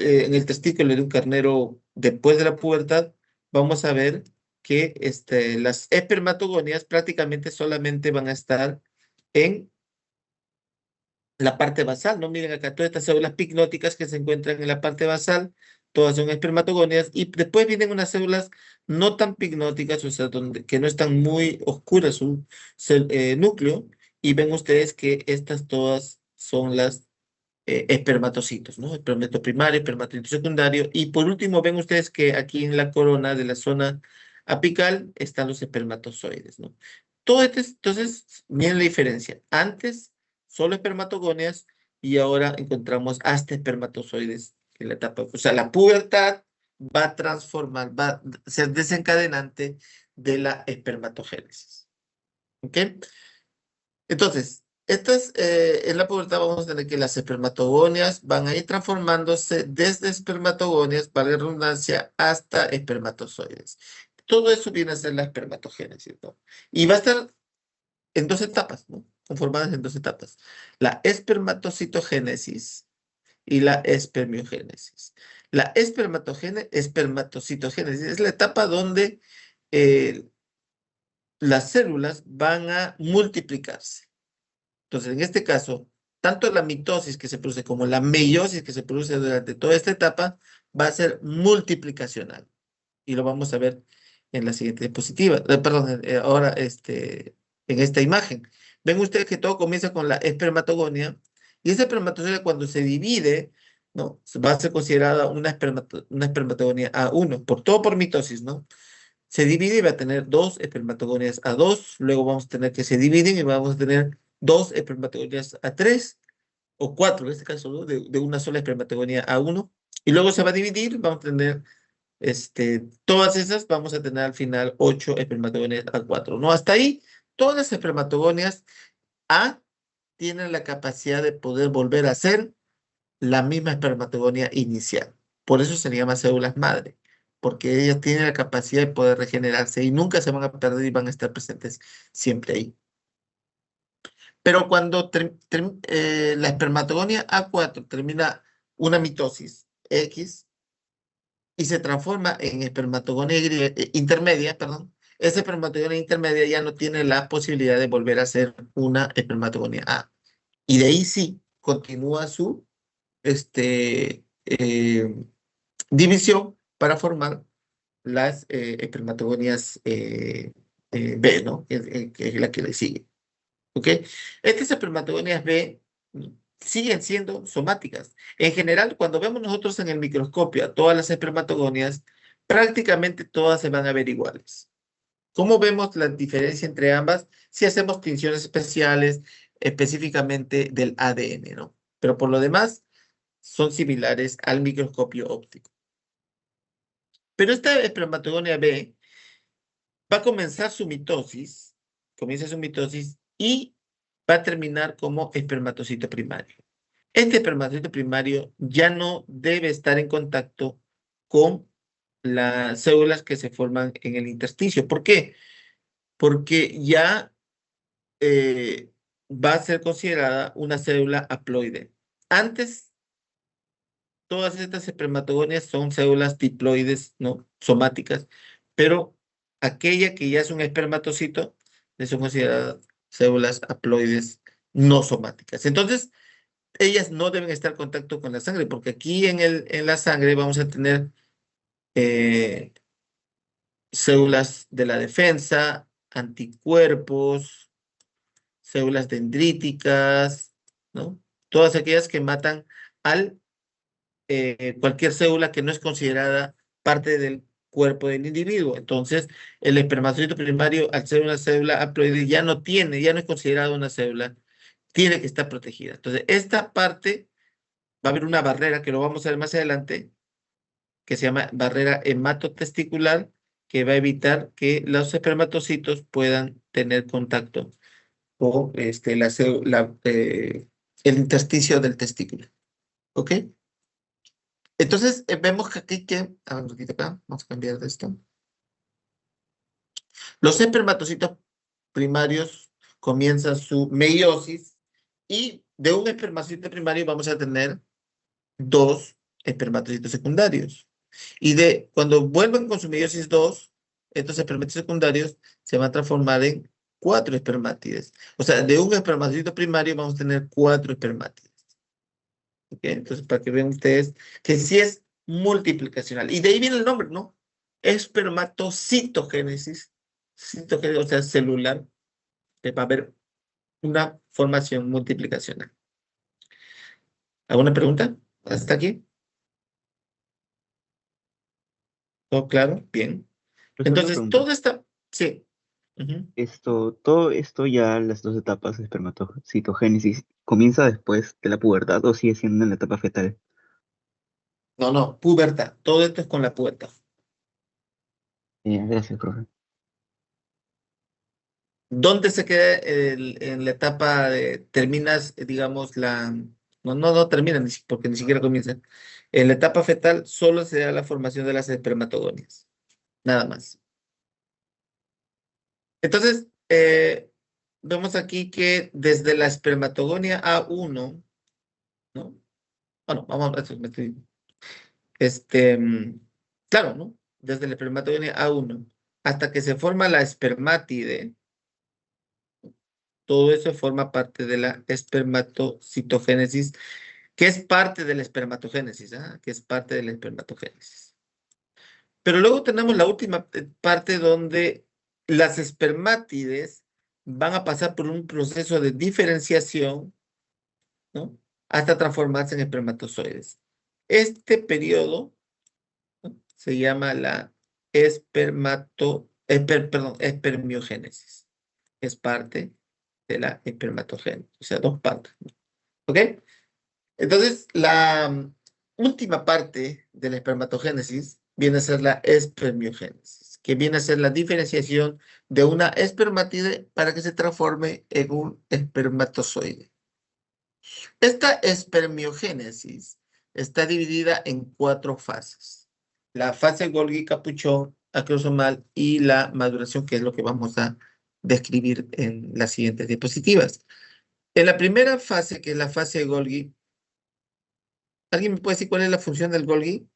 en el testículo de un carnero después de la pubertad, vamos a ver que las espermatogonias prácticamente solamente van a estar en la parte basal, ¿no? Miren acá, todas estas células picnóticas que se encuentran en la parte basal, todas son espermatogonias, y después vienen unas células no tan picnóticas, o sea, que no están muy oscuras su núcleo, y ven ustedes que estas todas son las espermatocitos, ¿no? Espermato primario, espermatocito secundario, y por último ven ustedes que aquí en la corona de la zona apical están los espermatozoides, ¿no? Entonces, miren la diferencia. Antes, solo espermatogonias, y ahora encontramos hasta espermatozoides en la etapa. O sea, la pubertad va a transformar, va a ser desencadenante de la espermatogénesis. ¿Ok? Entonces, en la pubertad vamos a tener que las espermatogonias van a ir transformándose desde espermatogonias, para la redundancia, hasta espermatozoides. Todo eso viene a ser la espermatogénesis, ¿no? Y va a estar en dos etapas, ¿no? Conformadas en dos etapas. La espermatocitogénesis y la espermiogénesis. La espermatocitogénesis es la etapa donde eh, las células van a multiplicarse. Entonces, en este caso, tanto la mitosis que se produce como la meiosis que se produce durante toda esta etapa va a ser multiplicacional. Y lo vamos a ver en la siguiente diapositiva. Perdón, ahora en esta imagen. Ven ustedes que todo comienza con la espermatogonia, y esa espermatogonia, cuando se divide, ¿no? Va a ser considerada una espermatogonia A1, todo por mitosis, ¿no? Se divide y va a tener dos espermatogonias A2, luego vamos a tener que se dividen y vamos a tener dos espermatogonias A3 o cuatro, en este caso, ¿no? De una sola espermatogonia A1, y luego se va a dividir, vamos a tener todas esas, vamos a tener al final 8 espermatogonias A4, ¿no? Hasta ahí, todas las espermatogonias A tienen la capacidad de poder volver a ser la misma espermatogonia inicial. Por eso se le llama células madre, porque ellas tienen la capacidad de poder regenerarse y nunca se van a perder y van a estar presentes siempre ahí. Pero cuando la espermatogonia A4 termina una mitosis X y se transforma en espermatogonia intermedia, perdón, esa espermatogonia intermedia ya no tiene la posibilidad de volver a ser una espermatogonia A. Y de ahí sí continúa su este, eh, división para formar las espermatogonias B, ¿no? Que es la que le sigue. ¿Ok? Estas espermatogonias B siguen siendo somáticas. En general, cuando vemos nosotros en el microscopio a todas las espermatogonias, prácticamente todas se van a ver iguales. ¿Cómo vemos la diferencia entre ambas? Si hacemos tinciones especiales, específicamente del ADN, ¿no? Pero por lo demás, son similares al microscopio óptico. Pero esta espermatogonia B va a comenzar su mitosis, comienza su mitosis y va a terminar como espermatocito primario. Este espermatocito primario ya no debe estar en contacto con las células que se forman en el intersticio. ¿Por qué? Porque ya va a ser considerada una célula haploide. Antes, todas estas espermatogonias son células diploides, ¿no? Somáticas, pero aquella que ya es un espermatocito, son consideradas células haploides no somáticas. Entonces, ellas no deben estar en contacto con la sangre, porque aquí en la sangre vamos a tener eh, células de la defensa, anticuerpos, células dendríticas, ¿no? Todas aquellas que matan al cualquier célula que no es considerada parte del cuerpo del individuo. Entonces, el espermatozoide primario, al ser una célula haploide, ya no es considerada una célula, tiene que estar protegida. Entonces, esta parte va a haber una barrera que lo vamos a ver más adelante, que se llama barrera hematotesticular, que va a evitar que los espermatocitos puedan tener contacto con el intersticio del testículo. ¿Ok? Entonces, vemos que aquí a ver, un poquito acá, vamos a cambiar de esto. Los espermatocitos primarios comienzan su meiosis, y de un espermatozoide primario vamos a tener dos espermatocitos secundarios. Y cuando vuelven con su meiosis 2, estos espermatozoides secundarios se van a transformar en 4 espermátides. O sea, de un espermatozoide primario vamos a tener 4 espermátides. ¿Ok? Entonces, para que vean ustedes que sí es multiplicacional. Y de ahí viene el nombre, ¿no? Espermatocitogénesis, o sea, celular, que va a haber una formación multiplicacional. ¿Alguna pregunta? ¿Hasta aquí? ¿Todo claro? Bien. Profesor, una Entonces, pregunta. todo está... Sí. Ujú. Todo esto ya, las dos etapas de espermatocitogénesis, ¿comienza después de la pubertad o sigue siendo en la etapa fetal? No, no, pubertad. Todo esto es con la pubertad. Gracias, profe. ¿Dónde se queda en la etapa de... terminas, digamos, la... No termina, porque ni siquiera comienza. En la etapa fetal solo se da la formación de las espermatogonias. Nada más. Entonces, vemos aquí que desde la espermatogonia A1, ¿no? Bueno, vamos a... Este, claro, ¿no? Desde la espermatogonia A1 hasta que se forma la espermátide, todo eso forma parte de la espermatocitogénesis, que es parte de la espermatogénesis, ¿ah? Que es parte de la espermatogénesis. Pero luego tenemos la última parte donde las espermátides van a pasar por un proceso de diferenciación, ¿no? Hasta transformarse en espermatozoides. Este periodo, ¿no? Se llama la espermiogénesis. Es parte de la espermatogénesis, o sea, dos partes, ¿no? ¿Ok? Entonces, la última parte de la espermatogénesis viene a ser la espermiogénesis, que viene a ser la diferenciación de una espermatide para que se transforme en un espermatozoide. Esta espermiogénesis está dividida en 4 fases. La fase Golgi-Capuchón, acrosomal y la maduración, que es lo que vamos a describir en las siguientes diapositivas. En la primera fase, que es la fase de Golgi, ¿alguien me puede decir cuál es la función del Golgi?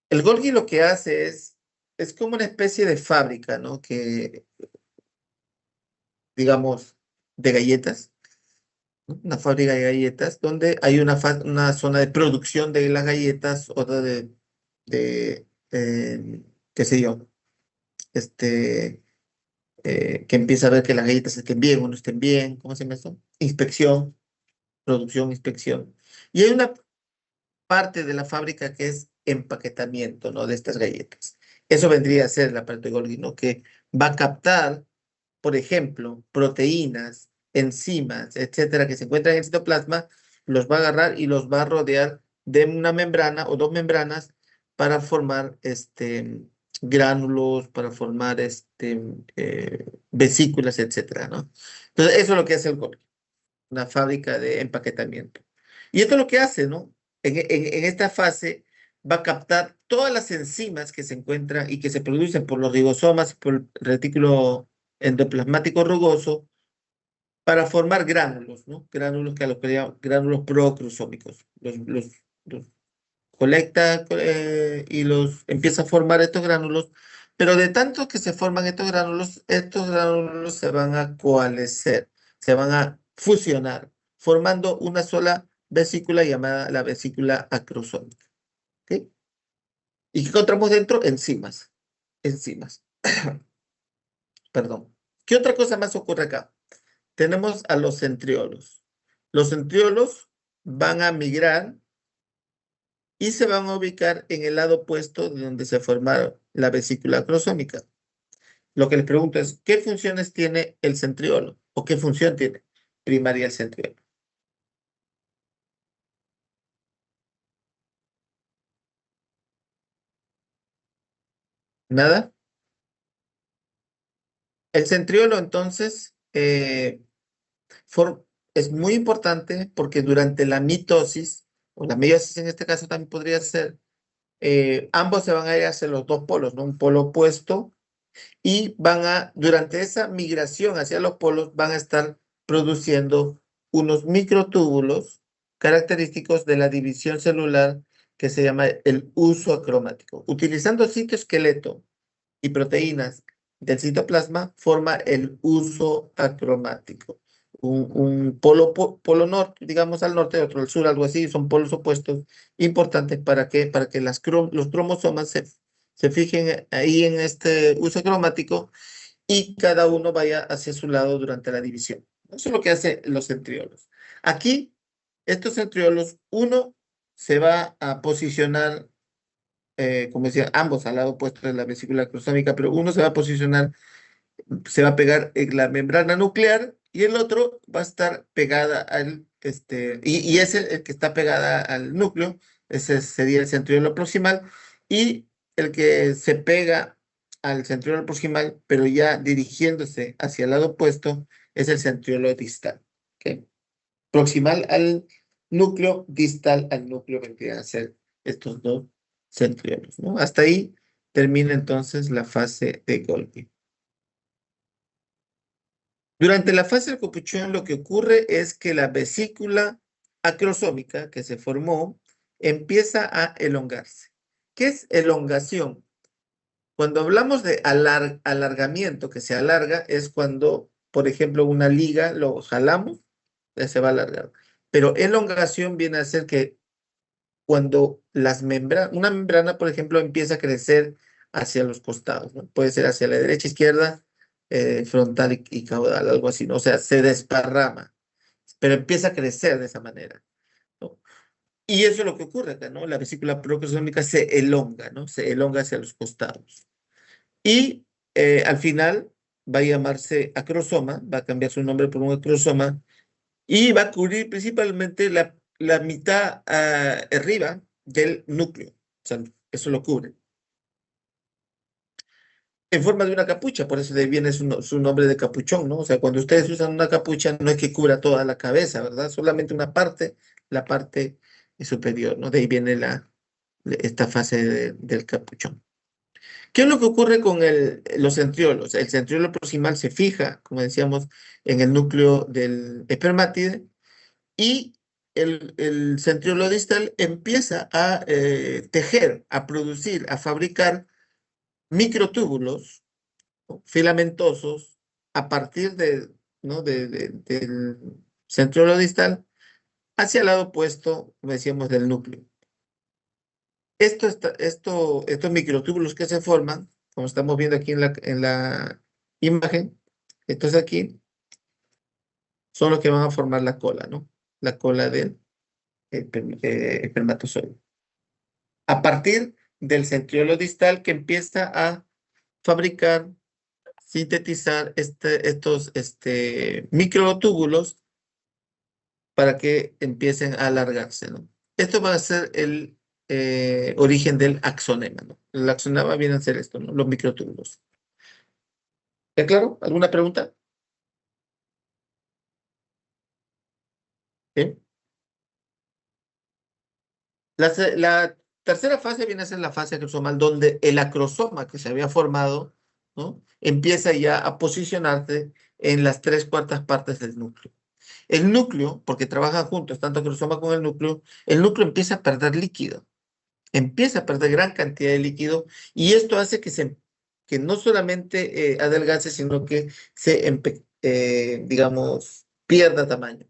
El Golgi lo que hace es como una especie de fábrica, ¿no? Que, digamos, de galletas, ¿no? Una fábrica de galletas, donde hay una zona de producción de las galletas, otra qué sé yo, este, que empieza a ver que las galletas estén bien o no estén bien, ¿cómo se llama eso? Inspección, producción, inspección. Y hay una parte de la fábrica que es empaquetamiento, ¿no? De estas galletas. Eso vendría a ser la parte de Golgi, ¿no? Que va a captar, por ejemplo, proteínas, enzimas, etcétera, que se encuentran en el citoplasma, los va a agarrar y los va a rodear de una membrana o dos membranas para formar gránulos, para formar vesículas, etcétera, ¿no? Entonces, eso es lo que hace el Golgi, una fábrica de empaquetamiento. Y esto es lo que hace, ¿no? En esta fase va a captar todas las enzimas que se encuentran y que se producen por los ribosomas, por el retículo endoplasmático rugoso, para formar gránulos, ¿no? Gránulos que a los que llaman gránulos procrosómicos. Los colecta y los empieza a formar estos gránulos, pero de tanto que se forman estos gránulos se van a coalescer, se van a fusionar, formando una sola vesícula llamada la vesícula acrosómica. ¿Ok? ¿Y qué encontramos dentro? Enzimas. Enzimas. Perdón. ¿Qué otra cosa más ocurre acá? Tenemos a los centriolos. Los centriolos van a migrar y se van a ubicar en el lado opuesto de donde se forma la vesícula acrosómica. Lo que les pregunto es, ¿qué funciones tiene el centriolo? ¿O qué función tiene primaria el centriolo? ¿Nada? El centriolo, entonces, es muy importante porque durante la mitosis, o la meiosis en este caso también podría ser, ambos se van a ir hacia los dos polos, ¿no? Un polo opuesto y durante esa migración hacia los polos, van a estar produciendo unos microtúbulos característicos de la división celular que se llama el uso acromático. Utilizando citoesqueleto y proteínas del citoplasma, forma el uso acromático. Un polo norte, digamos al norte, otro al sur, algo así, son polos opuestos importantes para que los cromosomas se fijen ahí en este uso cromático y cada uno vaya hacia su lado durante la división. Eso es lo que hacen los centriolos. Aquí, estos centriolos, uno se va a posicionar, como decía, ambos al lado opuesto de la vesícula cromosómica, pero uno se va a posicionar, se va a pegar en la membrana nuclear y el otro va a estar pegada y ese, el que está pegada al núcleo, ese sería el centriolo proximal, y el que se pega al centriolo proximal, pero ya dirigiéndose hacia el lado opuesto, es el centriolo distal. ¿Ok? Proximal al núcleo, distal al núcleo, vendrían a ser estos dos centriolos, ¿no? Hasta ahí termina entonces la fase de Golgi. Durante la fase del capuchón, lo que ocurre es que la vesícula acrosómica que se formó empieza a elongarse. ¿Qué es elongación? Cuando hablamos de alargamiento, que se alarga, es cuando, por ejemplo, una liga lo jalamos, ya se va a alargar. Pero elongación viene a ser que cuando una membrana, por ejemplo, empieza a crecer hacia los costados, ¿no? Puede ser hacia la derecha, izquierda, frontal y caudal, algo así, ¿no? O sea, se desparrama, pero empieza a crecer de esa manera, ¿no? Y eso es lo que ocurre acá, ¿no? La vesícula procrosómica se elonga, ¿no? Se elonga hacia los costados. Y al final va a llamarse acrosoma, va a cambiar su nombre por un acrosoma, y va a cubrir principalmente la mitad arriba del núcleo. O sea, eso lo cubre. En forma de una capucha, por eso de ahí viene su nombre de capuchón, ¿no? O sea, cuando ustedes usan una capucha, no es que cubra toda la cabeza, ¿verdad? Solamente una parte, la parte superior, ¿no? De ahí viene esta fase del capuchón. ¿Qué es lo que ocurre con los centriolos? El centriolo proximal se fija, como decíamos, en el núcleo del espermátide, y el centriolo distal empieza a tejer, a producir, a fabricar microtúbulos, ¿no? Filamentosos a partir ¿no? del centriolo distal hacia el lado opuesto, como decíamos, del núcleo. Estos microtúbulos que se forman, como estamos viendo aquí en la imagen, estos aquí, son los que van a formar la cola, ¿no? La cola del espermatozoide. A partir del centriolo distal que empieza a fabricar, sintetizar estos microtúbulos para que empiecen a alargarse, ¿no? Esto va a ser el origen del axonema, ¿no? El axonema viene a ser esto, ¿no? Los microtúbulos. ¿Está claro? ¿Alguna pregunta? ¿Sí? La tercera fase viene a ser la fase acrosomal, donde el acrosoma que se había formado, ¿no? Empieza ya a posicionarse en las 3/4 partes del núcleo. El núcleo, porque trabajan juntos, tanto acrosoma como el núcleo empieza a perder líquido, empieza a perder gran cantidad de líquido, y esto hace que no solamente adelgace, sino que digamos, pierda tamaño.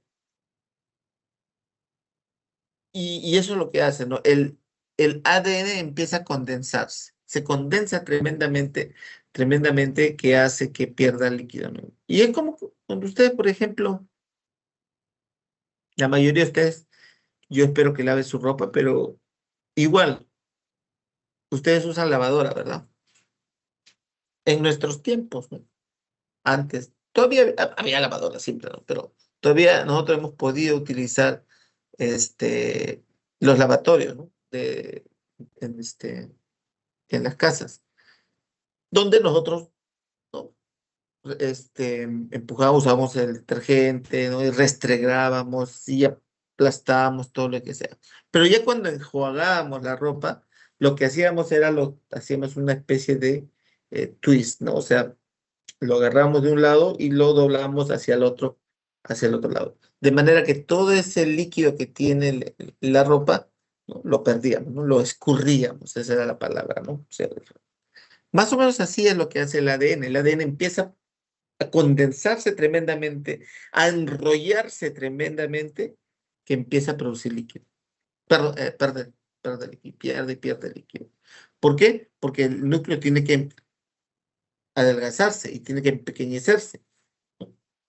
Y eso es lo que hace, ¿no? El ADN empieza a condensarse, se condensa tremendamente, tremendamente, que hace que pierda líquido, ¿no? Y es como cuando ustedes, por ejemplo, la mayoría de ustedes, yo espero que lave su ropa, pero igual, ustedes usan lavadora, ¿verdad? En nuestros tiempos, ¿no? Antes, todavía había lavadora siempre, ¿no? Pero todavía nosotros hemos podido utilizar este, los lavatorios, ¿no? En, en las casas, donde nosotros, ¿no? Empujábamos, usábamos el detergente, ¿no? Y restregábamos y aplastábamos todo lo que sea. Pero ya cuando enjuagábamos la ropa, lo que hacíamos era hacíamos una especie de twist, ¿no? O sea, lo agarramos de un lado y lo doblamos hacia el otro lado. De manera que todo ese líquido que tiene la ropa, ¿no? Lo perdíamos, ¿no? Lo escurríamos, esa era la palabra, ¿no? O sea, más o menos así es lo que hace el ADN. El ADN empieza a condensarse tremendamente, a enrollarse tremendamente, que empieza a producir líquido. Perdón, pierde líquido, pierde líquido. ¿Por qué? Porque el núcleo tiene que adelgazarse y tiene que empequeñecerse.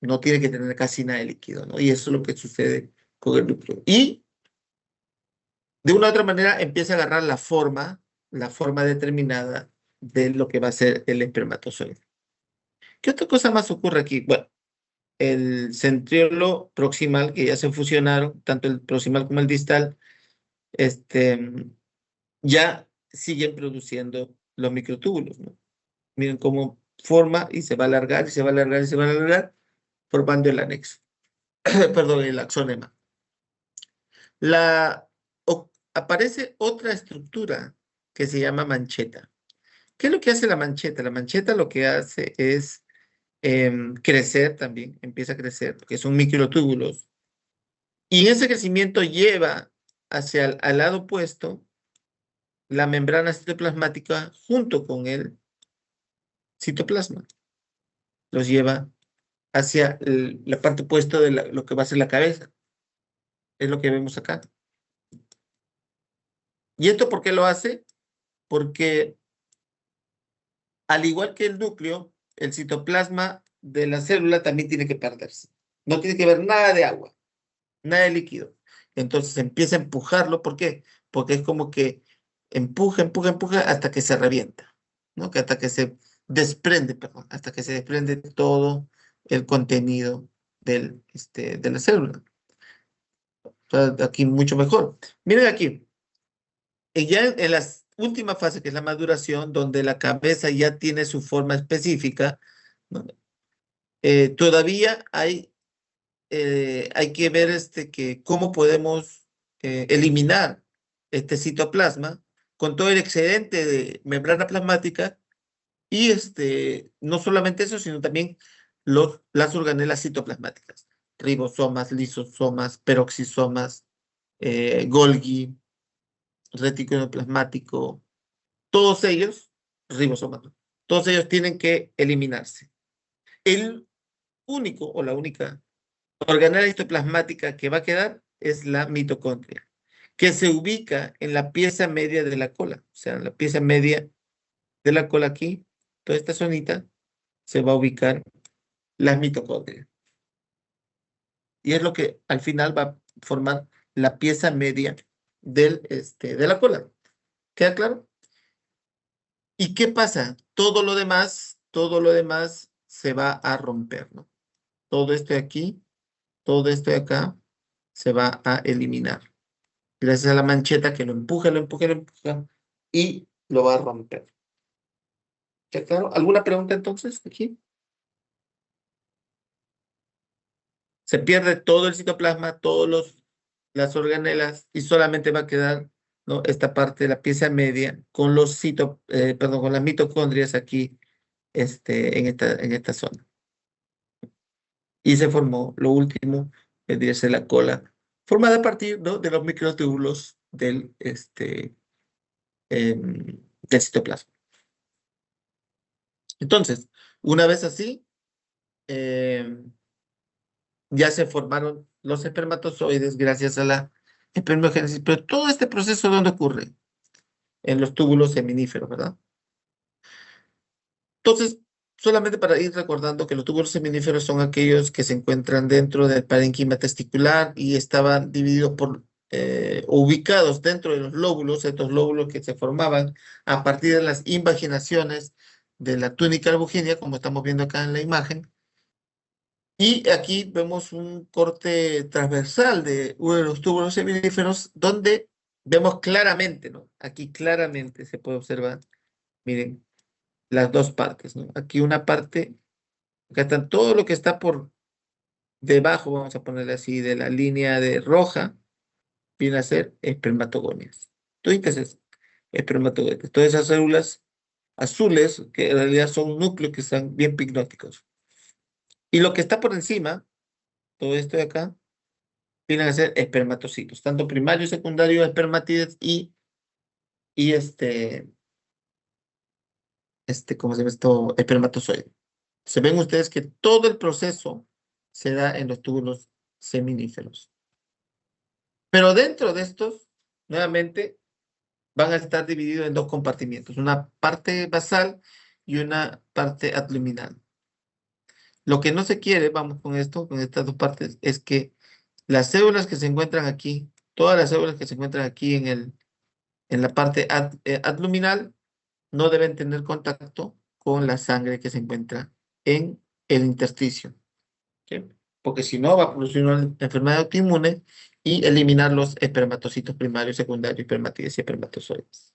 No tiene que tener casi nada de líquido, ¿no? Y eso es lo que sucede con el núcleo. Y de una u otra manera empieza a agarrar la forma determinada de lo que va a ser el espermatozoide. ¿Qué otra cosa más ocurre aquí? Bueno, el centriolo proximal, que ya se fusionaron, tanto el proximal como el distal, este, ya siguen produciendo los microtúbulos, ¿no? Miren cómo forma y se va a alargar y se va a alargar y se va a alargar, formando el anexo, perdón, el axonema. Aparece otra estructura que se llama mancheta. ¿Qué es lo que hace la mancheta? La mancheta lo que hace es crecer también, empieza a crecer, porque son microtúbulos. Y ese crecimiento lleva hacia al lado opuesto la membrana citoplasmática junto con el citoplasma. Los lleva hacia la parte opuesta de lo que va a ser la cabeza. Es lo que vemos acá. ¿Y esto por qué lo hace? Porque al igual que el núcleo, el citoplasma de la célula también tiene que perderse. No tiene que ver nada de agua, nada de líquido. Entonces empieza a empujarlo. ¿Por qué? Porque es como que empuja, empuja, empuja hasta que se revienta, ¿no? Que hasta que se desprende, perdón, hasta que se desprende todo el contenido de la célula. O sea, aquí mucho mejor. Miren aquí, y ya en la última fase, que es la maduración, donde la cabeza ya tiene su forma específica, ¿no? Todavía hay que ver que cómo podemos eliminar este citoplasma con todo el excedente de membrana plasmática y no solamente eso, sino también las organelas citoplasmáticas, ribosomas, lisosomas, peroxisomas, Golgi, retículo plasmático, todos ellos, ribosomas, ¿no? Todos ellos tienen que eliminarse. El único o la única organela histoplasmática que va a quedar es la mitocondria, que se ubica en la pieza media de la cola, o sea, en la pieza media de la cola aquí, toda esta zonita, se va a ubicar las mitocondrias. Y es lo que al final va a formar la pieza media de la cola. ¿Queda claro? ¿Y qué pasa? Todo lo demás se va a romper, ¿no? Todo esto de aquí, todo esto de acá, se va a eliminar. Gracias a la mancheta que lo empuja, lo empuja, lo empuja y lo va a romper. ¿Ya claro? ¿Alguna pregunta entonces aquí? Se pierde todo el citoplasma, las organelas y solamente va a quedar, ¿no? Esta parte de la pieza media con perdón, con las mitocondrias aquí, en esta zona. Y se formó lo último, vendría a ser la cola, formada a partir, ¿no? de los microtúbulos del citoplasma. Entonces, una vez así, em, ya se formaron los espermatozoides gracias a la espermogénesis. Pero todo este proceso, ¿dónde ocurre? En los túbulos seminíferos, ¿verdad? Entonces, solamente para ir recordando que los túbulos seminíferos son aquellos que se encuentran dentro del parénquima testicular y estaban divididos ubicados dentro de los lóbulos, estos lóbulos que se formaban a partir de las invaginaciones de la túnica albuginea, como estamos viendo acá en la imagen. Y aquí vemos un corte transversal de uno de los túbulos seminíferos donde vemos claramente, ¿no? Aquí claramente se puede observar, miren, las dos partes, ¿no? Aquí una parte, acá está todo lo que está por debajo, vamos a ponerle así, de la línea de roja, viene a ser espermatogonias. Todas esas espermatogonias, todas esas células azules, que en realidad son núcleos que están bien picnóticos. Y lo que está por encima, todo esto de acá, vienen a ser espermatocitos, tanto primario, secundario, espermatides y ¿cómo se llama esto? Espermatozoide. Se ven ustedes que todo el proceso se da en los túbulos seminíferos. Pero dentro de estos, nuevamente, van a estar divididos en dos compartimientos, una parte basal y una parte abdominal. Lo que no se quiere, vamos con esto, con estas dos partes, es que las células que se encuentran aquí, todas las células que se encuentran aquí en la parte abdominal, no deben tener contacto con la sangre que se encuentra en el intersticio, ¿sí? Porque si no va a producir una enfermedad autoinmune y eliminar los espermatocitos primarios, secundarios, espermatides y espermatozoides.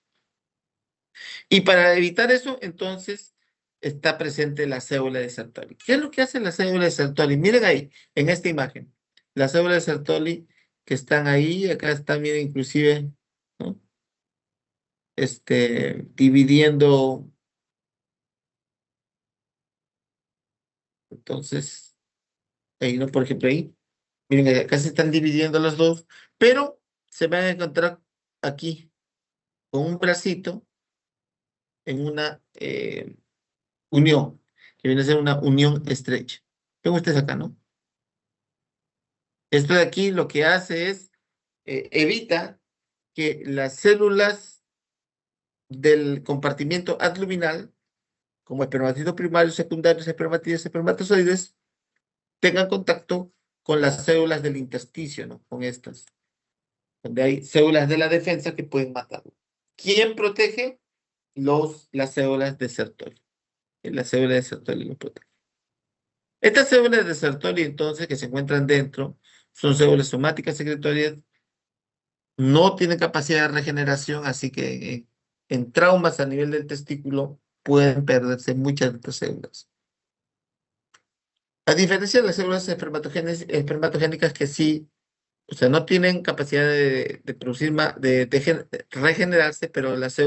Y para evitar eso, entonces, está presente la célula de Sertoli. ¿Qué es lo que hace la célula de Sertoli? Miren ahí, en esta imagen, la célula de Sertoli que están ahí, acá están, miren, inclusive, ¿no? Dividiendo, entonces, ahí, ¿no? Por ejemplo, ahí, miren, acá se están dividiendo los dos, pero se van a encontrar aquí con un bracito en una unión, que viene a ser una unión estrecha. Ven ustedes acá, ¿no? Esto de aquí lo que hace es evita que las células del compartimiento abdominal, como espermatozoides primarios, secundarios, espermatidos, espermatozoides, tengan contacto con las células del intersticio, ¿no? Con estas, donde hay células de la defensa que pueden matarlo. ¿Quién protege? Las células de Sertoli. Las células de Sertoli lo protegen. Estas células de Sertoli, entonces, que se encuentran dentro, son células somáticas secretorias, no tienen capacidad de regeneración, así que en traumas a nivel del testículo pueden perderse muchas de estas células. A diferencia de las células espermatogénicas que sí, o sea, no tienen capacidad de producir más, de regenerarse, pero las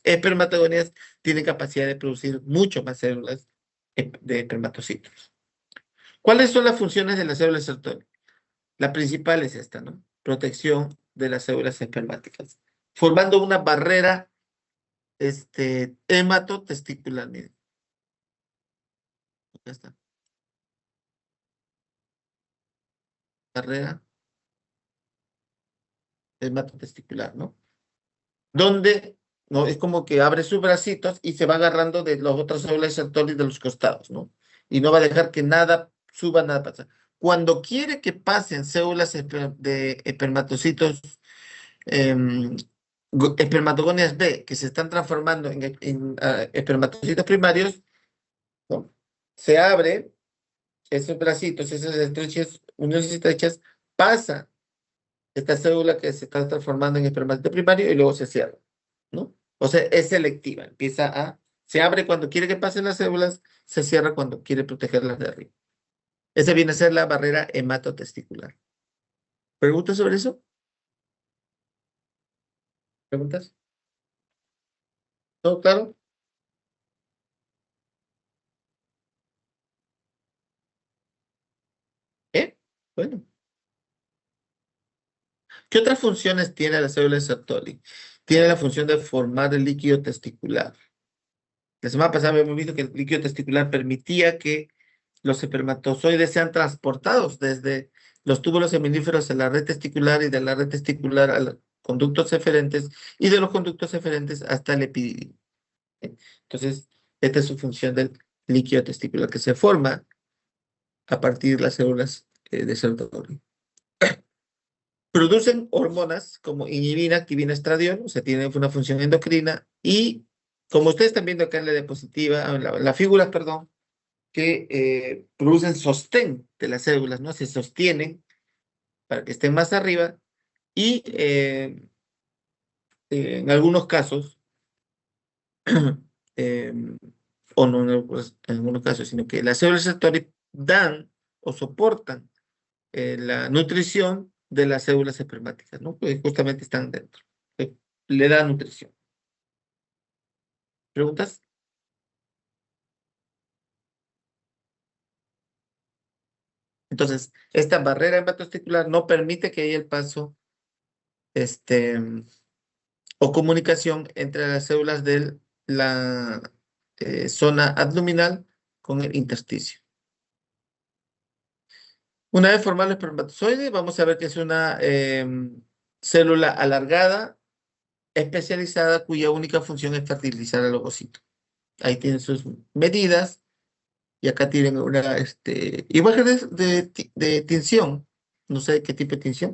espermatogonias tienen capacidad de producir mucho más células de espermatocitos. ¿Cuáles son las funciones de las células Sertoli? La principal es esta, ¿no? Protección de las células espermáticas, formando una barrera hematotesticular. Miren, acá está. Barrera hematotesticular, ¿no? Donde, ¿no? Es como que abre sus bracitos y se va agarrando de las otras células Sertoli de los costados, ¿no? Y no va a dejar que nada suba, nada pasa. Cuando quiere que pasen células de espermatocitos, em, espermatogonias B, que se están transformando en espermatocitos primarios, ¿no? Se abre esos bracitos, esas estrechas, uniones estrechas, pasa esta célula que se está transformando en espermatozoide primario y luego se cierra, ¿no? O sea, es selectiva, se abre cuando quiere que pasen las células, se cierra cuando quiere protegerlas de arriba. Esa viene a ser la barrera hematotesticular. ¿Preguntas sobre eso? ¿Preguntas? ¿Todo claro? ¿Eh? Bueno. ¿Qué otras funciones tiene la célula de Sertoli? Tiene la función de formar el líquido testicular. La semana pasada habíamos visto que el líquido testicular permitía que los espermatozoides sean transportados desde los túbulos seminíferos a la red testicular y de la red testicular a los conductos eferentes y de los conductos eferentes hasta el epididio. Entonces, esta es su función del líquido testicular que se forma a partir de las células de Sertoli. Producen hormonas como inhibina, activina, estradiol, o sea, tienen una función endocrina y como ustedes están viendo acá en la diapositiva, en la figura, perdón, que producen sostén de las células, ¿no? Se sostienen para que estén más arriba y en algunos casos, eh, o no en algunos casos, sino que las células receptores dan o soportan la nutrición de las células espermáticas, ¿no? Pues justamente están dentro. Le da nutrición. ¿Preguntas? Entonces, esta barrera hematosticular no permite que haya el paso o comunicación entre las células de la zona abdominal con el intersticio. Una vez formado el espermatozoide, vamos a ver que es una célula alargada, especializada, cuya única función es fertilizar al ovocito. Ahí tienen sus medidas, y acá tienen una imagen de tinción. No sé qué tipo de tinción,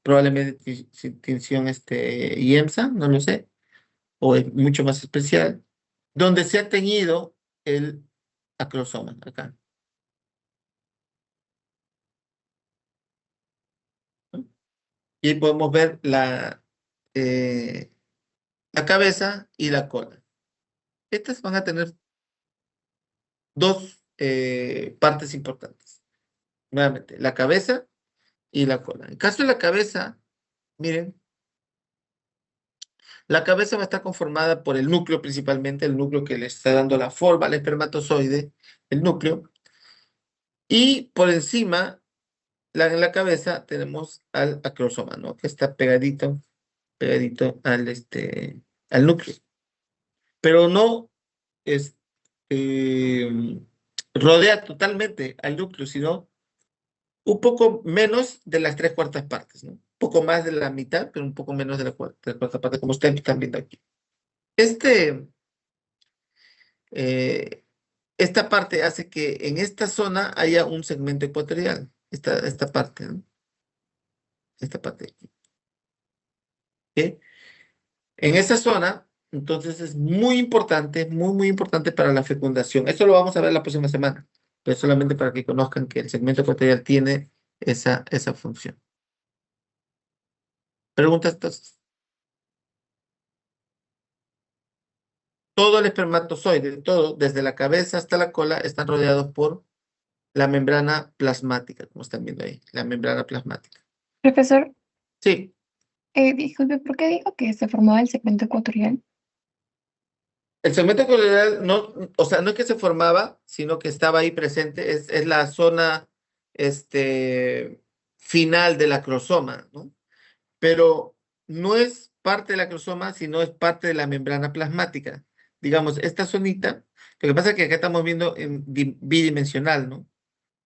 probablemente tinción IEMSA, no lo sé, o es mucho más especial, donde se ha teñido el acrosoma, acá, ¿no? Y podemos ver la cabeza y la cola. Estas van a tener dos partes importantes. Nuevamente, la cabeza y la cola. En el caso de la cabeza, miren, la cabeza va a estar conformada por el núcleo principalmente, el núcleo que le está dando la forma al espermatozoide, el núcleo. Y por encima, en la cabeza, tenemos al acrosoma, ¿no? Que está pegadito, pegadito al núcleo. Pero no es, eh, rodea totalmente al núcleo, sino un poco menos de las tres cuartas partes, ¿no? Un poco más de la mitad, pero un poco menos de la tres cuartas partes, como ustedes están viendo aquí. Este, eh, esta parte hace que en esta zona haya un segmento ecuatorial, esta parte, ¿no? Esta parte de aquí. ¿Ok? En esa zona, entonces es muy importante, muy, muy importante para la fecundación. Esto lo vamos a ver la próxima semana, pero solamente para que conozcan que el segmento ecuatorial tiene esa función. Preguntas entonces. Todo el espermatozoide, todo, desde la cabeza hasta la cola, están rodeados por la membrana plasmática, como están viendo ahí, la membrana plasmática. Profesor, Sí, disculpe, ¿por qué dijo que se formaba el segmento ecuatorial? el segmento ecuatorial no, o sea, no es que se formaba, sino que estaba ahí presente, es la zona final del acrosoma, ¿no? Pero no es parte del acrosoma, sino es parte de la membrana plasmática. Digamos, esta zonita, lo que pasa es que acá estamos viendo en bidimensional, ¿no?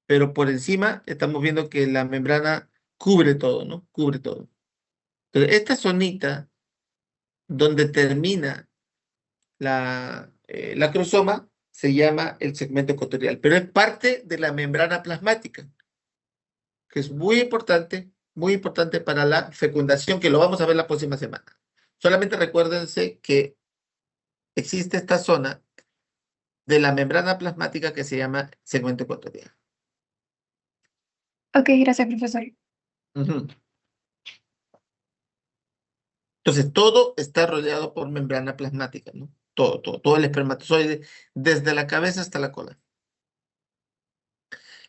Pero por encima estamos viendo que la membrana cubre todo, ¿no? Cubre todo. Entonces, esta zonita, donde termina la acrosoma, se llama el segmento ecuatorial, pero es parte de la membrana plasmática, que es muy importante para la fecundación, que lo vamos a ver la próxima semana. Solamente recuérdense que existe esta zona de la membrana plasmática que se llama segmento ecuatorial. Ok, gracias, profesor. Ujú. Entonces, todo está rodeado por membrana plasmática, ¿no? Todo el espermatozoide, desde la cabeza hasta la cola.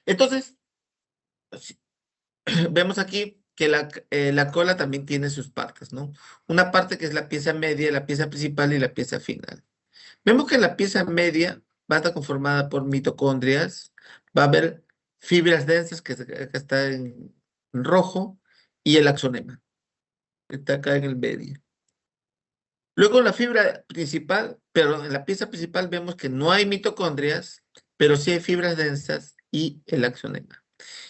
Entonces, sí, vemos aquí que la cola también tiene sus partes, ¿no? Una parte que es la pieza media, la pieza principal y la pieza final. Vemos que la pieza media va a estar conformada por mitocondrias, va a haber fibras densas, que está en rojo, y el axonema, que está acá en el medio. Luego en la fibra principal, pero en la pieza principal vemos que no hay mitocondrias, pero sí hay fibras densas y el axonema.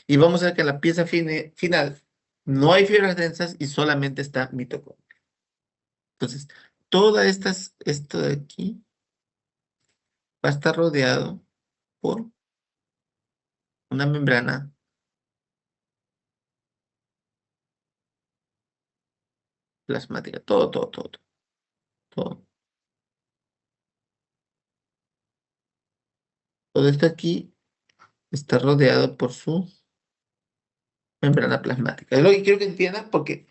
Y vamos a ver que en la pieza final no hay fibras densas y solamente está mitocondria. Entonces, esto de aquí va a estar rodeado por una membrana plasmática. Todo. Todo esto aquí está rodeado por su membrana plasmática. Es lo que quiero que entiendan porque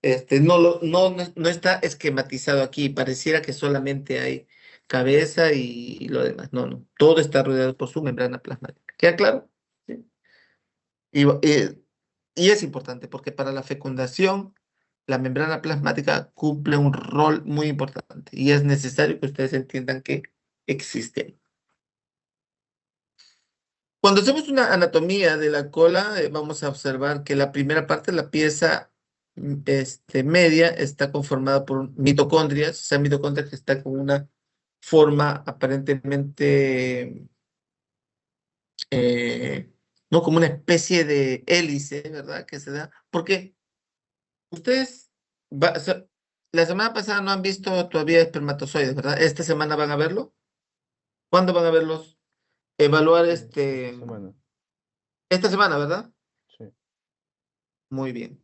no está esquematizado aquí. Pareciera que solamente hay cabeza y lo demás. No. Todo está rodeado por su membrana plasmática. ¿Queda claro? ¿Sí? Y es importante porque para la fecundación la membrana plasmática cumple un rol muy importante y es necesario que ustedes entiendan que existe. Cuando hacemos una anatomía de la cola, vamos a observar que la primera parte, la pieza media, está conformada por mitocondrias, o sea, mitocondrias que está con una forma aparentemente, no como una especie de hélice, ¿verdad? Que se da. Porque ustedes, o sea, la semana pasada no han visto todavía espermatozoides, ¿verdad? Esta semana van a verlo. ¿Cuándo van a verlos? Evaluar Semana, esta semana, ¿verdad? sí. Muy bien.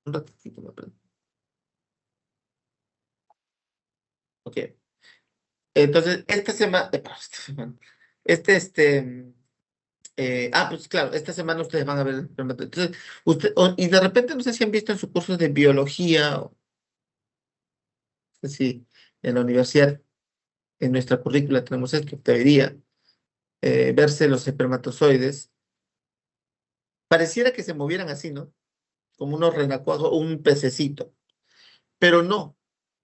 Un ratito, me aprendo. Ok. Entonces, esta semana, pues claro, esta semana ustedes van a ver el espermatozoide. Entonces, y de repente no sé si han visto en su curso de biología, o no sé si en la universidad, en nuestra currícula tenemos esto, debería verse los espermatozoides. Pareciera que se movieran así, ¿no? Como unos renacuajos, un pececito, pero no,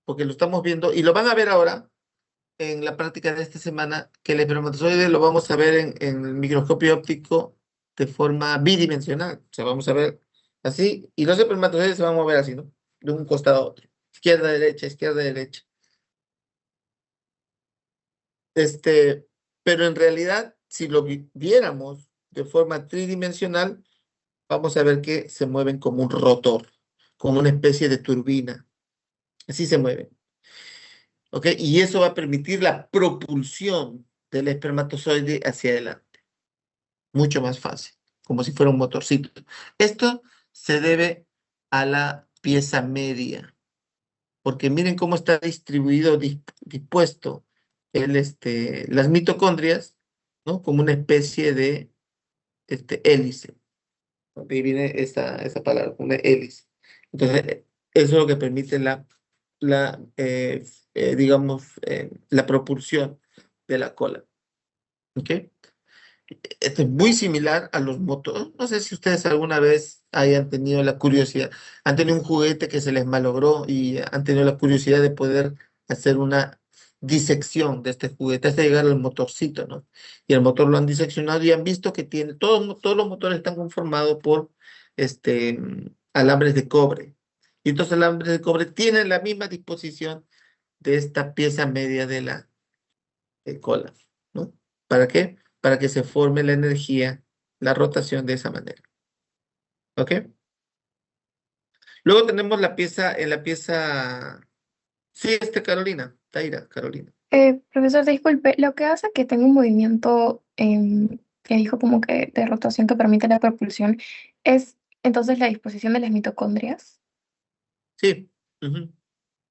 porque lo estamos viendo y lo van a ver ahora en la práctica de esta semana, que el espermatozoide lo vamos a ver en el microscopio óptico de forma bidimensional. O sea, vamos a ver así, y los espermatozoides se van a mover así, ¿no? De un costado a otro. Izquierda, derecha, izquierda, derecha. Este, pero en realidad, si lo viéramos de forma tridimensional, vamos a ver que se mueven como un rotor, como una especie de turbina. Así se mueven. ¿Ok? Y eso va a permitir la propulsión del espermatozoide hacia adelante. Mucho más fácil, como si fuera un motorcito. Esto se debe a la pieza media, porque miren cómo está distribuido, dispuesto las mitocondrias, ¿no? Como una especie de hélice. De ahí viene esa palabra, una hélice. Entonces, eso es lo que permite digamos, la propulsión de la cola. ¿Ok? Esto es muy similar a los motores. No sé si ustedes alguna vez hayan tenido la curiosidad, han tenido un juguete que se les malogró y han tenido la curiosidad de poder hacer una disección de este juguete hasta llegar al motorcito, ¿no? Y el motor lo han diseccionado y han visto que tiene, todos los motores están conformados por alambres de cobre. Y estos alambres de cobre tienen la misma disposición de esta pieza media de la cola, ¿no? ¿Para qué? Para que se forme la energía, la rotación de esa manera. ¿Ok? Luego tenemos en la pieza, sí, Carolina, Taira, Carolina. Profesor, disculpe, lo que hace que tenga un movimiento que dijo como que de rotación que permite la propulsión es entonces la disposición de las mitocondrias. Sí. Ujú.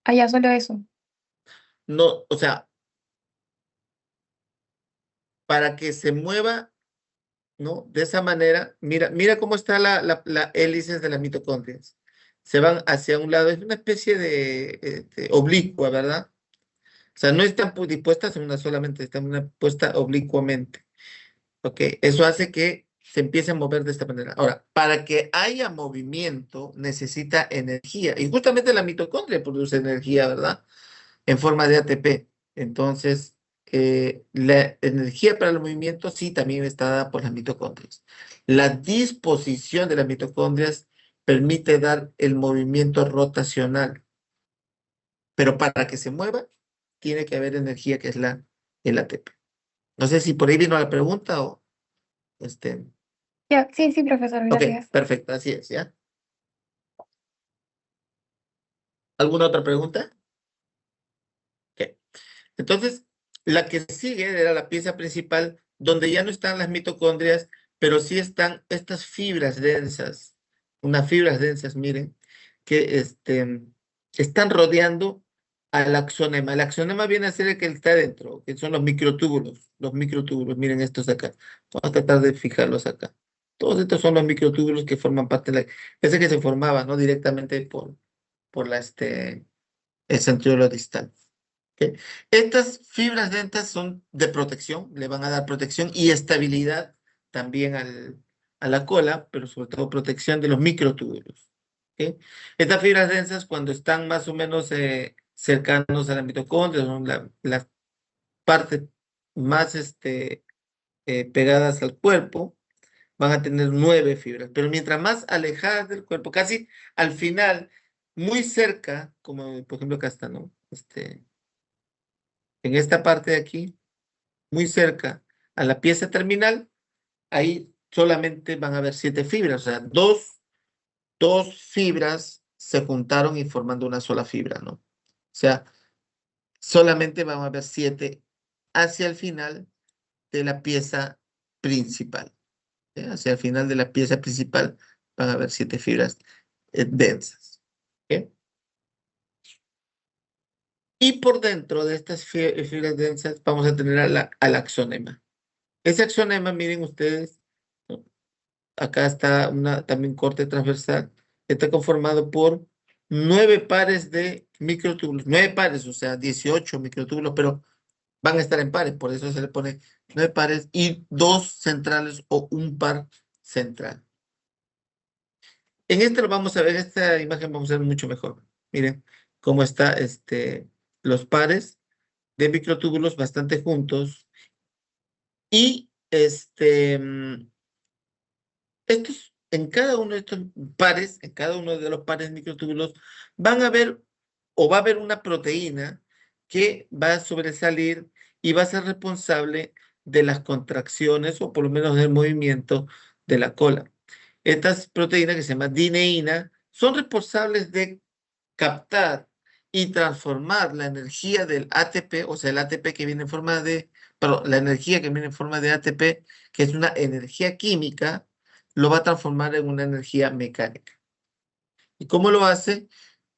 Allá solo eso. No, o sea, para que se mueva, ¿no? De esa manera, mira cómo está la hélices de las mitocondrias. Se van hacia un lado, es una especie de oblicua, ¿verdad? O sea, no están dispuestas en una solamente, están puesta oblicuamente. ¿Ok? Eso hace que se empiece a mover de esta manera. Ahora, para que haya movimiento, necesita energía. Y justamente la mitocondria produce energía, ¿verdad? En forma de ATP. Entonces, la energía para el movimiento sí también está dada por las mitocondrias. La disposición de las mitocondrias permite dar el movimiento rotacional, pero para que se mueva, tiene que haber energía que es el ATP. No sé si por ahí vino la pregunta o este. Ya, sí, sí, profesor, Ok, gracias. perfecto, así es, ¿ya? ¿Alguna otra pregunta? Ok. Entonces, la que sigue era la pieza principal, donde ya no están las mitocondrias, pero sí están estas fibras densas, unas fibras densas, miren, que están rodeando al axonema. El axonema viene a ser el que está dentro, que son los microtúbulos, miren estos de acá. Vamos a tratar de fijarlos acá. Todos estos son los microtúbulos que forman parte de la, ese que se formaba, ¿no? Directamente por el centríolo distal. ¿Ok? Estas fibras densas son de protección, le van a dar protección y estabilidad también a la cola, pero sobre todo protección de los microtúbulos. ¿Ok? Estas fibras densas, cuando están más o menos cercanos a la mitocondria, son la parte más pegadas al cuerpo, van a tener 9 fibras. Pero mientras más alejadas del cuerpo, casi al final, muy cerca, como por ejemplo acá está, ¿no? En esta parte de aquí, muy cerca a la pieza terminal, ahí solamente van a haber 7 fibras, o sea, dos fibras se juntaron y formando una sola fibra, ¿no? O sea, solamente van a haber 7 hacia el final de la pieza principal. Hacia el final de la pieza principal van a haber 7 fibras densas. ¿Ok? Y por dentro de estas fibras densas vamos a tener al axonema. Ese axonema, miren ustedes, ¿no? Acá está también corte transversal. Está conformado por 9 pares de microtúbulos. 9 pares, o sea, 18 microtúbulos, pero van a estar en pares. Por eso se le pone 9 pares y 2 centrales o un par central. En este lo vamos a ver, esta imagen vamos a ver mucho mejor. Miren cómo está los pares de microtúbulos bastante juntos. Y en cada uno de estos pares, en cada uno de los pares de microtúbulos, van a ver o va a haber una proteína que va a sobresalir y va a ser responsable de las contracciones o por lo menos del movimiento de la cola. Estas proteínas que se llaman dineína son responsables de captar y transformar la energía del ATP, o sea, el ATP que viene en forma de, perdón, la energía que viene en forma de ATP, que es una energía química, lo va a transformar en una energía mecánica. ¿Y cómo lo hace?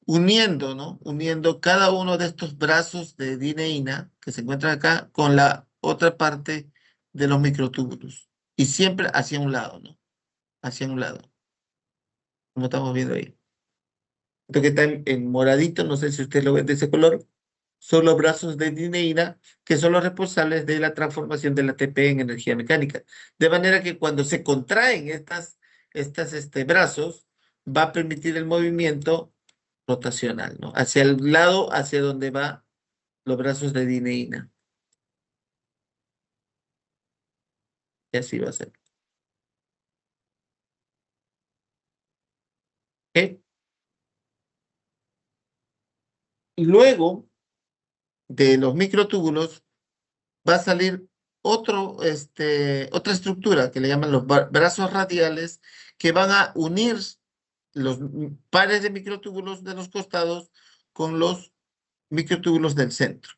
Uniendo, ¿no? Uniendo cada uno de estos brazos de dineína que se encuentran acá con la otra parte de los microtúbulos. Y siempre hacia un lado, ¿no? Hacia un lado, como estamos viendo ahí. Esto que está en moradito, no sé si usted lo ve de ese color, son los brazos de dineína que son los responsables de la transformación del ATP en energía mecánica. De manera que cuando se contraen estas brazos, va a permitir el movimiento rotacional, ¿no? Hacia el lado hacia donde van los brazos de dineína. Y así va a ser. ¿Ok? Y luego de los microtúbulos va a salir otra estructura que le llaman los brazos radiales que van a unir los pares de microtúbulos de los costados con los microtúbulos del centro.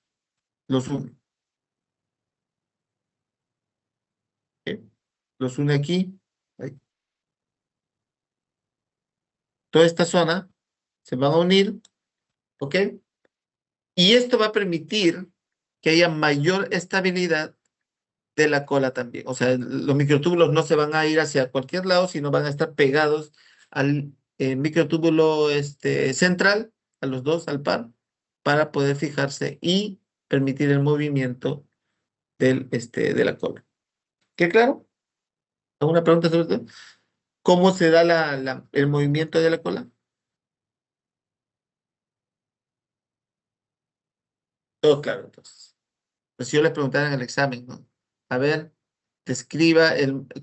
Los une. ¿Ok? Los une aquí. Ahí. Toda esta zona se van a unir. ¿Ok? Y esto va a permitir que haya mayor estabilidad de la cola también. O sea, los microtúbulos no se van a ir hacia cualquier lado, sino van a estar pegados al microtúbulo central, a los dos al par, para poder fijarse y permitir el movimiento de la cola. ¿Qué claro? ¿Alguna pregunta sobre esto? ¿Cómo se da el movimiento de la cola? Todo claro, entonces. Pues si yo les preguntara en el examen, ¿no? A ver, describa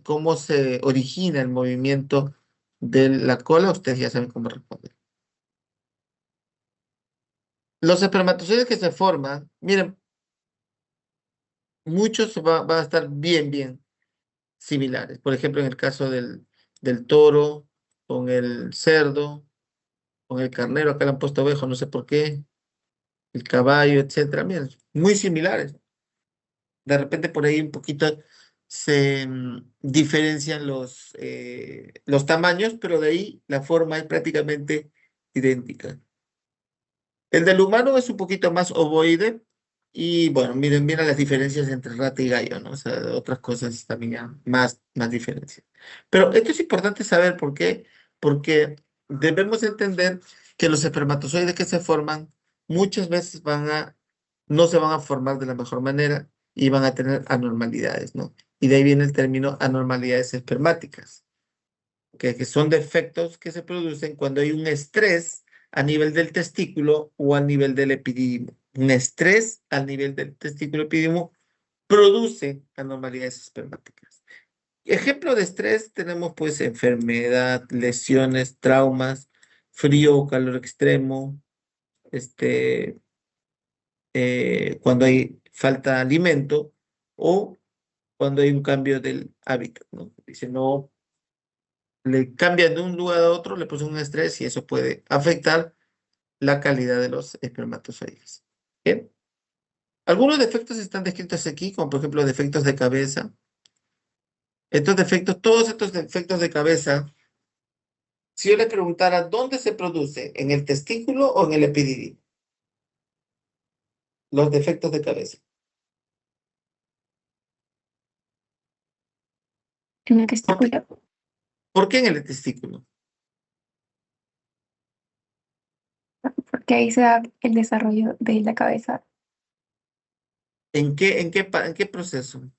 cómo se origina el movimiento de la cola, ustedes ya saben cómo responder. Los espermatozoides que se forman, miren, muchos van a estar bien similares. Por ejemplo, en el caso del toro, con el cerdo, con el carnero, acá le han puesto ovejo, no sé por qué, el caballo, etcétera. Miren, muy similares. De repente por ahí un poquito se diferencian los tamaños, pero de ahí la forma es prácticamente idéntica. El del humano es un poquito más ovoide y bueno, miren las diferencias entre rata y gallo, ¿no? O sea, otras cosas también ya más diferencias. Pero esto es importante saber por qué, porque debemos entender que los espermatozoides que se forman muchas veces no se van a formar de la mejor manera y van a tener anormalidades, ¿no? Y de ahí viene el término anormalidades espermáticas que son defectos que se producen cuando hay un estrés a nivel del testículo o a nivel del epidídimo. Un estrés al nivel del testículo epidídimo produce anormalidades espermáticas. Ejemplo de estrés tenemos pues enfermedad, lesiones, traumas, frío o calor extremo, cuando hay falta de alimento o cuando hay un cambio del hábitat, ¿no? Dice, no, le cambian de un lugar a otro, le producen un estrés y eso puede afectar la calidad de los espermatozoides. Bien. Algunos defectos están descritos aquí, como por ejemplo defectos de cabeza. Estos defectos, todos estos defectos de cabeza, si yo le preguntara dónde se produce, ¿en el testículo o en el epididio? Los defectos de cabeza. En el ¿Por qué, testículo. por qué en el testículo? Porque ahí se da el desarrollo de la cabeza. ¿En qué proceso?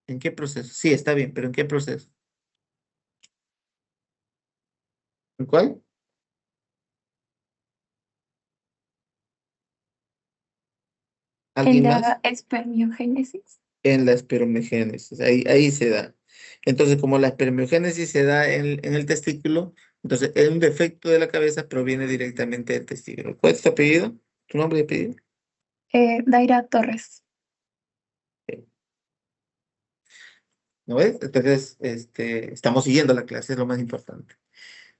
¿En qué proceso? Sí, está bien, pero ¿en qué proceso? ¿En cuál? En ¿Alguien más? la espermiogénesis. En la espermogénesis, ahí se da. Entonces, como la espermogénesis se da en el testículo, entonces es un defecto de la cabeza proviene directamente del testículo. ¿Cuál es tu apellido? ¿Tu nombre y apellido? Daira Torres. ¿No ves? Entonces, estamos siguiendo la clase, es lo más importante.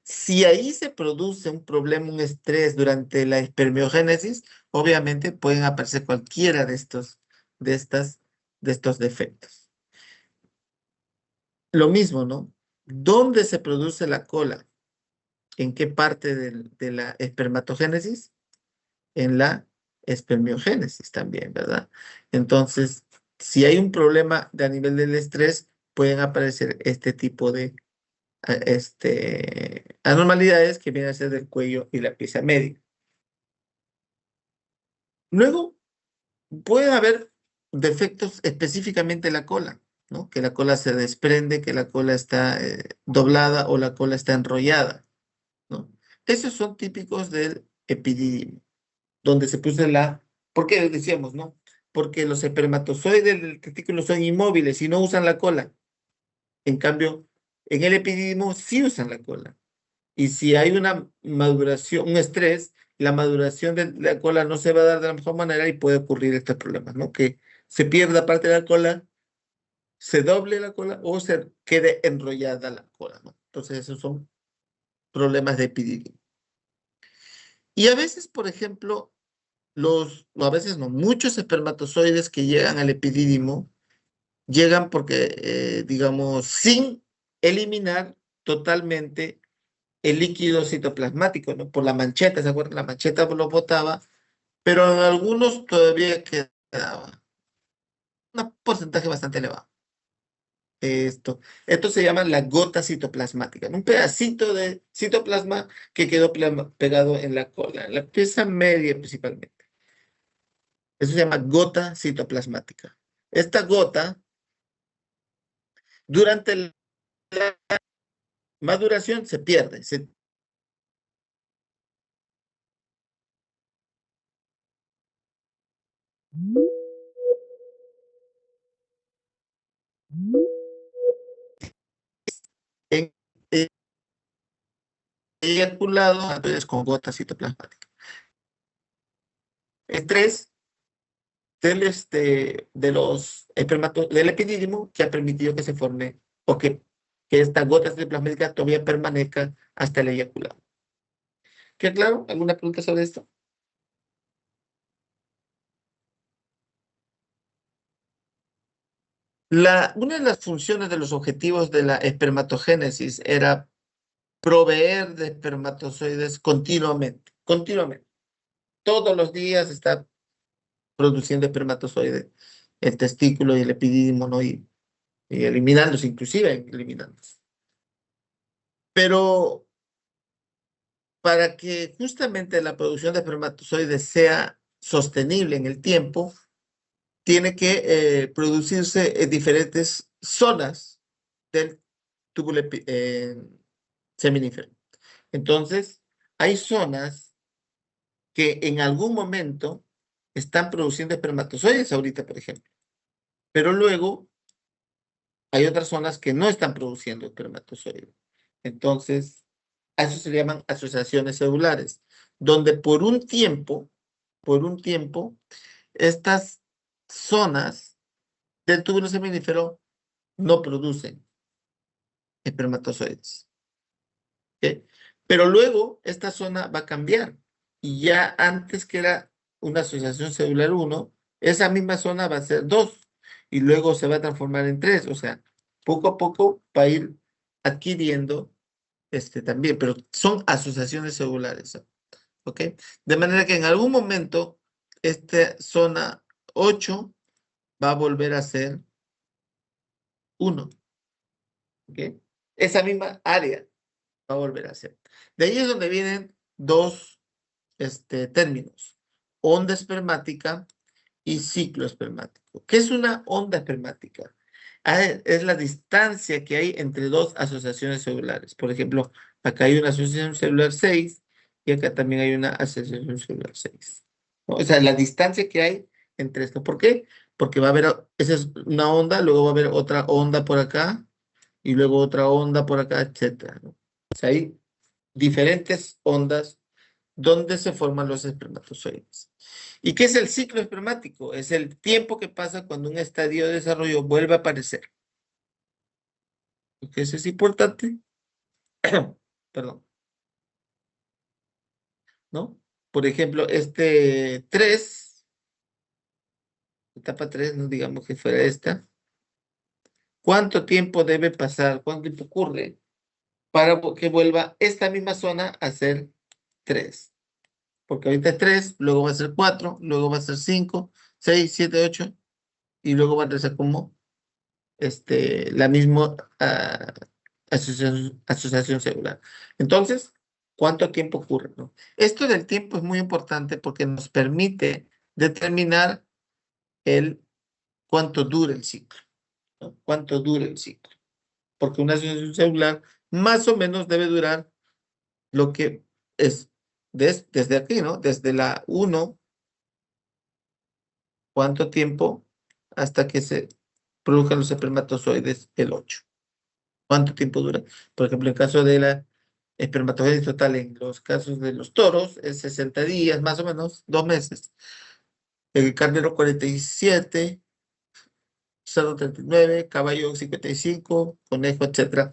Si ahí se produce un problema, un estrés durante la espermiogénesis, obviamente pueden aparecer cualquiera de estas, de estos defectos. Lo mismo, ¿no? ¿Dónde se produce la cola? ¿En qué parte de la espermatogénesis? En la espermiogénesis también, ¿verdad? Entonces, si hay un problema a nivel del estrés, pueden aparecer este tipo de anormalidades que vienen a ser del cuello y la pieza media. Luego, puede haber defectos específicamente en la cola, ¿no? Que la cola se desprende, que la cola está doblada o la cola está enrollada, ¿no? Esos son típicos del epididymo, donde se puso ¿por qué decíamos, no? Porque los espermatozoides del testículo son inmóviles y no usan la cola. En cambio, en el epididymo sí usan la cola. Y si hay una maduración, un estrés, la maduración de la cola no se va a dar de la mejor manera y puede ocurrir estos problemas, ¿no? Que se pierda parte de la cola, se doble la cola o se quede enrollada la cola, ¿no? Entonces, esos son problemas de epididymo. Y a veces, por ejemplo, a veces no, muchos espermatozoides que llegan al epidídimo llegan porque, digamos, sin eliminar totalmente el líquido citoplasmático, ¿no? Por la mancheta, ¿se acuerdan? La mancheta lo botaba, pero en algunos todavía quedaba un porcentaje bastante elevado. Esto se llama la gota citoplasmática, ¿no? Un pedacito de citoplasma que quedó pegado en la cola, en la pieza media principalmente. Eso se llama gota citoplasmática. Esta gota, durante la maduración, se pierde. En, en- eyaculado, entonces con gota citoplasmática. Estrés del epidídimo que ha permitido que se forme o que esta gota citoplasmática todavía permanezca hasta el eyaculado. ¿Queda claro? ¿Alguna pregunta sobre esto? Una de las funciones de los objetivos de la espermatogénesis era proveer de espermatozoides continuamente. Todos los días está produciendo espermatozoides, el testículo y el epidídimo, ¿no? Y eliminándose, inclusive eliminándose. Pero para que justamente la producción de espermatozoides sea sostenible en el tiempo, tiene que producirse en diferentes zonas del túbulo seminífero. Entonces, hay zonas que en algún momento están produciendo espermatozoides ahorita, por ejemplo. Pero luego hay otras zonas que no están produciendo espermatozoides. Entonces, a eso se llaman asociaciones celulares, donde por un tiempo, estas zonas del túbulo seminífero no producen espermatozoides. ¿Ok? Pero luego esta zona va a cambiar. Y ya antes que era una asociación celular 1, esa misma zona va a ser 2. Y luego se va a transformar en 3. O sea, poco a poco va a ir adquiriendo también. Pero son asociaciones celulares. ¿Ok? De manera que en algún momento esta zona 8 va a volver a ser 1. ¿Ok? Esa misma área va a volver a ser. De ahí es donde vienen dos términos: onda espermática y ciclo espermático. ¿Qué es una onda espermática? Es la distancia que hay entre dos asociaciones celulares. Por ejemplo, acá hay una asociación celular 6 y acá también hay una asociación celular 6. ¿No? O sea, la distancia que hay entre esto. ¿Por qué? Porque va a haber, esa es una onda, luego va a haber otra onda por acá y luego otra onda por acá, etcétera, ¿no? O sea, hay diferentes ondas donde se forman los espermatozoides. ¿Y qué es el ciclo espermático? Es el tiempo que pasa cuando un estadio de desarrollo vuelve a aparecer. Porque eso es importante. Perdón, ¿no? Por ejemplo, 3, etapa 3, no digamos que fuera esta. ¿Cuánto tiempo debe pasar? ¿Cuánto tiempo ocurre para que vuelva esta misma zona a ser 3? Porque ahorita es 3, luego va a ser 4, luego va a ser 5, 6, 7, 8, y luego va a ser como la misma asociación celular. Entonces, ¿cuánto tiempo ocurre, no? Esto del tiempo es muy importante porque nos permite determinar cuánto dura el ciclo, ¿no? Cuánto dura el ciclo. Porque una asociación celular más o menos debe durar lo que es desde aquí, ¿no? Desde la 1, ¿cuánto tiempo hasta que se produzcan los espermatozoides? El 8. ¿Cuánto tiempo dura? Por ejemplo, en caso de la espermatozoides total, en los casos de los toros, es 60 días, más o menos, 2 meses. El carnero 47, cerdo 39, caballo 55, conejo, etcétera.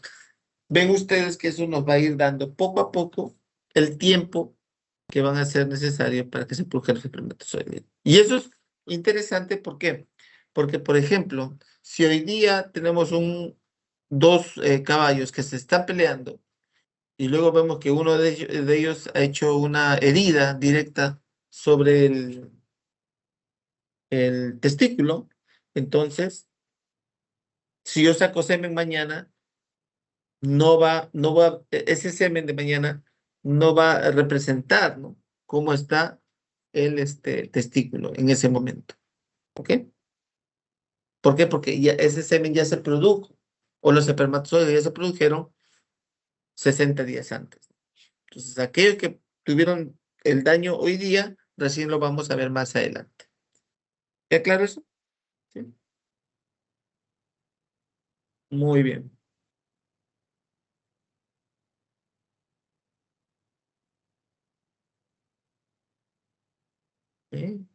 Ven ustedes que eso nos va a ir dando poco a poco el tiempo que van a ser necesarios para que se produzcan los espermatozoides. Y eso es interesante, ¿por qué? Porque, por ejemplo, si hoy día tenemos dos caballos que se están peleando y luego vemos que uno de ellos ha hecho una herida directa sobre el testículo, entonces, si yo saco semen mañana, ese semen de mañana no va a representar, ¿no? Cómo está el testículo en ese momento. ¿Ok? ¿Por qué? Porque ya ese semen ya se produjo, o los espermatozoides ya se produjeron 60 días antes. Entonces, aquellos que tuvieron el daño hoy día, recién lo vamos a ver más adelante. ¿Ya claro eso? Sí. Muy bien. Ok,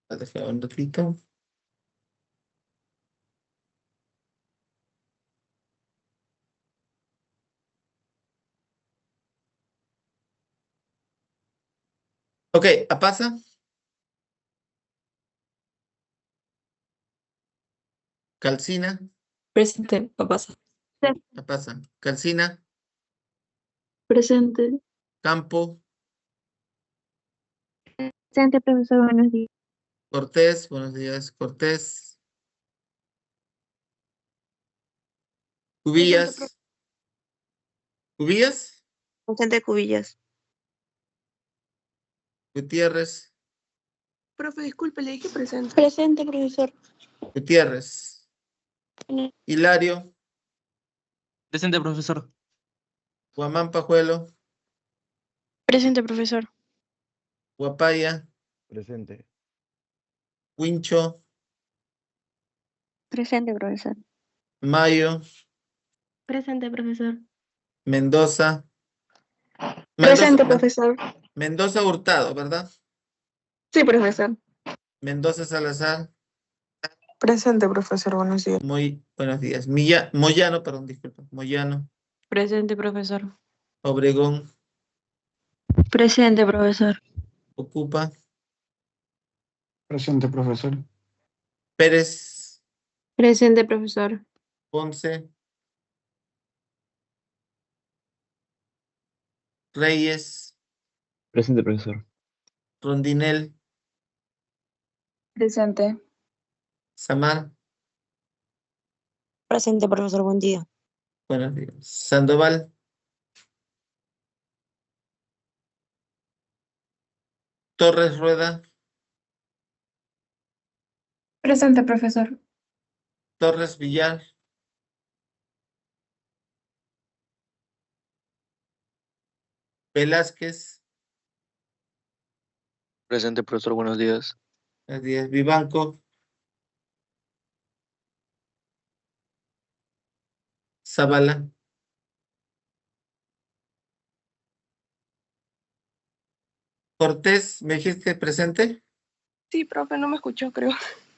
a dejar un ratito. Ok, pasa. Calcina, Presente, papasa. pasa. Calcina, Presente. Campo, Presente, profesor, buenos días. Cortés, buenos días, Cortés, Cubillas, Cubillas, Presente, Cubillas. Gutiérrez, Profe, disculpe, le dije presente. Presente, profesor. Gutiérrez. Hilario. Presente, profesor. Guamán Pajuelo. Presente, profesor. Guapaya. Presente. Wincho. Presente, profesor. Mayo. Presente, profesor. Mendoza. Presente, Mendoza, profesor. Mendoza Hurtado, ¿verdad? Sí, profesor. Mendoza Salazar. Presente, profesor. Buenos días. Muy buenos días. Moyano, perdón, disculpa. Moyano. Presente, profesor. Obregón. Presente, profesor. Ocupa. Presente, profesor. Pérez. Presente, profesor. Ponce. Reyes. Presente, profesor. Rondinel. Presente. Samar. Presente, profesor. Buen día. Buenos días. Sandoval. Torres Rueda. Presente, profesor. Torres Villar. Velázquez. Presente, profesor, buenos días. Buenos días. Vivanco. Zavala. Cortés, ¿me dijiste presente? Sí, profe, no me escuchó, creo.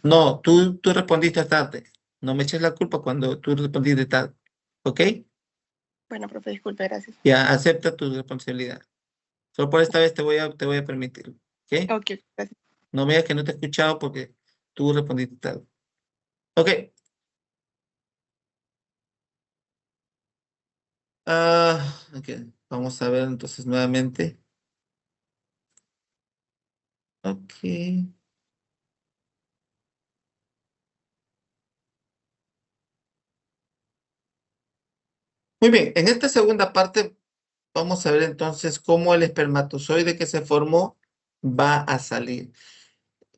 No, tú respondiste tarde. No me eches la culpa cuando tú respondiste tarde. ¿Ok? Bueno, profe, disculpe, gracias. Ya, acepta tu responsabilidad. Solo por esta vez te voy a permitir. ¿Ok? Ok, gracias. No me digas que no te he escuchado porque tú respondiste tarde. Ok. Ok. Vamos a ver entonces nuevamente. Ok. Muy bien, en esta segunda parte vamos a ver entonces cómo el espermatozoide que se formó va a salir.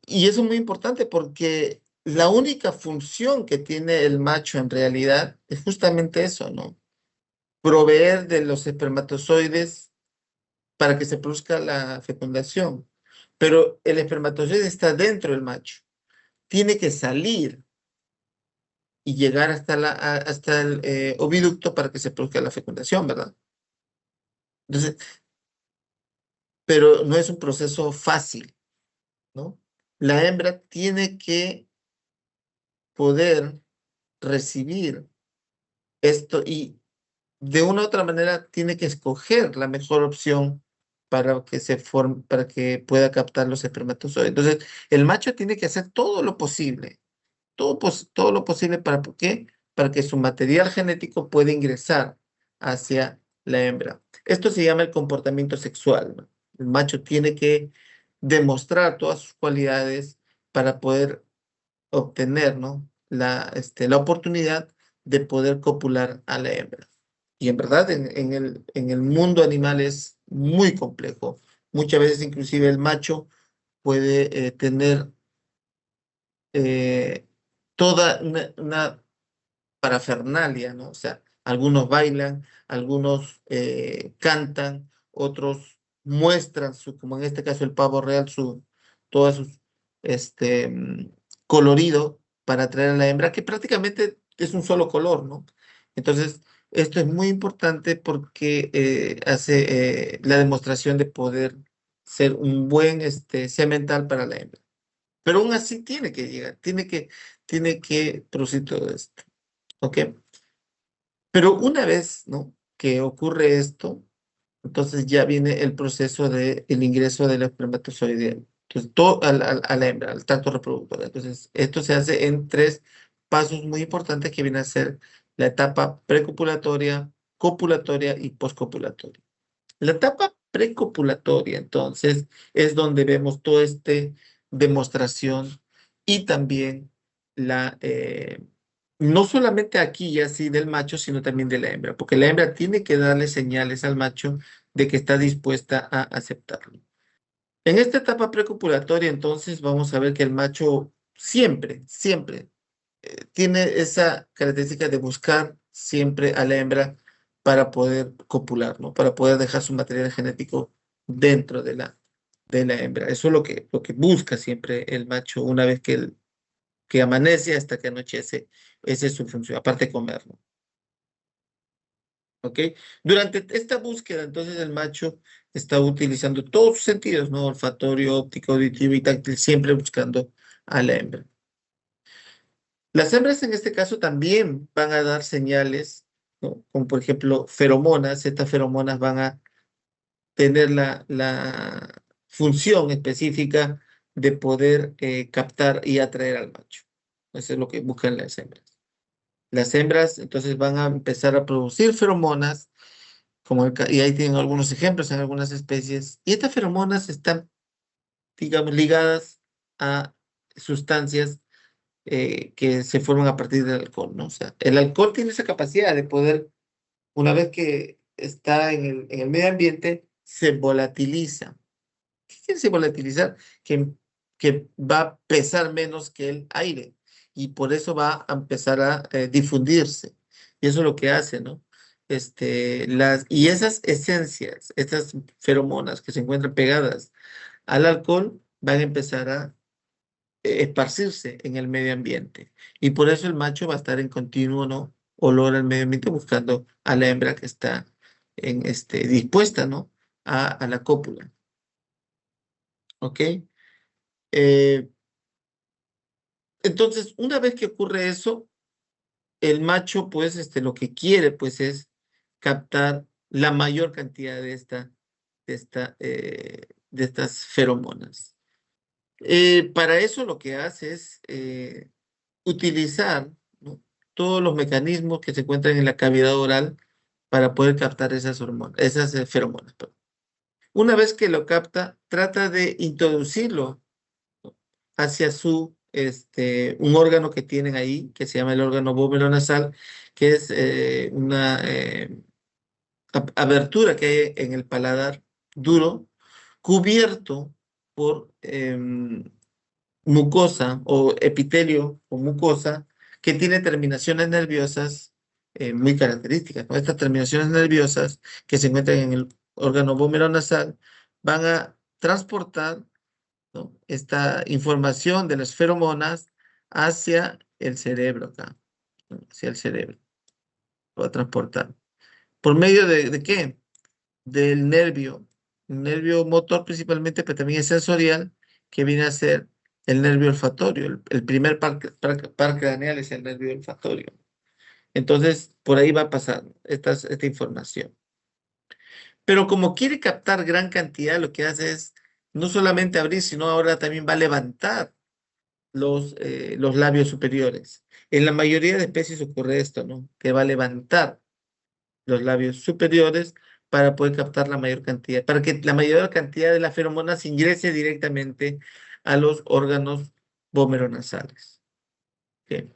Y eso es muy importante porque la única función que tiene el macho en realidad es justamente eso, ¿no? Proveer de los espermatozoides para que se produzca la fecundación. Pero el espermatozoide está dentro del macho. Tiene que salir y llegar hasta el oviducto para que se produzca la fecundación, ¿verdad? Entonces, pero no es un proceso fácil, ¿no? La hembra tiene que poder recibir esto y de una u otra manera tiene que escoger la mejor opción para que para que pueda captar los espermatozoides. Entonces, el macho tiene que hacer todo lo posible, todo lo posible para ¿qué? Para que su material genético pueda ingresar hacia la hembra. Esto se llama el comportamiento sexual, ¿no? El macho tiene que demostrar todas sus cualidades para poder obtener, ¿no? La oportunidad de poder copular a la hembra. Y en verdad, en el mundo animal es muy complejo. Muchas veces, inclusive, el macho puede tener toda una parafernalia, ¿no? O sea, algunos bailan, algunos cantan, otros muestran como en este caso el pavo real, todo su colorido para atraer a la hembra, que prácticamente es un solo color, ¿no? Entonces, esto es muy importante porque hace la demostración de poder ser un buen semental para la hembra. Pero aún así tiene que llegar, tiene que producir todo esto. ¿Ok? Pero una vez, ¿no? Que ocurre esto, entonces ya viene el proceso del ingreso del espermatozoide. Entonces, todo a la hembra, al tracto reproductor. Entonces, esto se hace en 3 pasos muy importantes que viene a ser la etapa precopulatoria, copulatoria y poscopulatoria. La etapa precopulatoria, entonces, es donde vemos toda esta demostración y también no solamente aquí y así del macho, sino también de la hembra, porque la hembra tiene que darle señales al macho de que está dispuesta a aceptarlo. En esta etapa precopulatoria, entonces, vamos a ver que el macho siempre tiene esa característica de buscar siempre a la hembra para poder copular, ¿no? Para poder dejar su material genético dentro de la hembra. Eso es lo que busca siempre el macho una vez que amanece hasta que anochece. Esa es su función, aparte de comer, ¿no? ¿Ok? Durante esta búsqueda, entonces, el macho está utilizando todos sus sentidos, ¿no? Olfatorio, óptico, auditivo y táctil, siempre buscando a la hembra. Las hembras en este caso también van a dar señales, ¿no? Como por ejemplo feromonas. Estas feromonas van a tener la función específica de poder captar y atraer al macho. Eso es lo que buscan las hembras. Las hembras entonces van a empezar a producir feromonas, y ahí tienen algunos ejemplos en algunas especies, y estas feromonas están, digamos, ligadas a sustancias que se forman a partir del alcohol, ¿no? O sea, el alcohol tiene esa capacidad de poder, una vez que está en el medio ambiente, se volatiliza. ¿Qué quiere decir volatilizar? Que va a pesar menos que el aire y por eso va a empezar a difundirse. Y eso es lo que hace, ¿no? Y esas esencias, estas feromonas que se encuentran pegadas al alcohol, van a empezar a esparcirse en el medio ambiente. Y por eso el macho va a estar en continuo, ¿no? Olor al medio ambiente buscando a la hembra que está dispuesta, ¿no? A la cópula. ¿Ok? Eh, entonces, una vez que ocurre eso, el macho, pues, lo que quiere, pues, es captar la mayor cantidad de estas feromonas. Para eso lo que hace es utilizar, ¿no? Todos los mecanismos que se encuentran en la cavidad oral para poder captar esas hormonas, esas feromonas, perdón. Una vez que lo capta, trata de introducirlo, ¿no? Hacia un órgano que tienen ahí, que se llama el órgano nasal, que es una abertura que hay en el paladar duro, cubierto por mucosa o epitelio o mucosa que tiene terminaciones nerviosas muy características, ¿no? Estas terminaciones nerviosas que se encuentran en el órgano nasal van a transportar, ¿no? Esta información de las feromonas hacia el cerebro acá, ¿no? Hacia el cerebro. Lo va a transportar. ¿Por medio de qué? Del nervio. Un nervio motor principalmente, pero también es sensorial, que viene a ser el nervio olfatorio. El primer par craneal es el nervio olfatorio. Entonces, por ahí va a pasar esta información. Pero como quiere captar gran cantidad, lo que hace es no solamente abrir, sino ahora también va a levantar los labios superiores. En la mayoría de especies ocurre esto, ¿no? Que va a levantar los labios superiores para poder captar la mayor cantidad, para que la mayor cantidad de las feromonas ingrese directamente a los órganos vomeronasales. ¿Ok?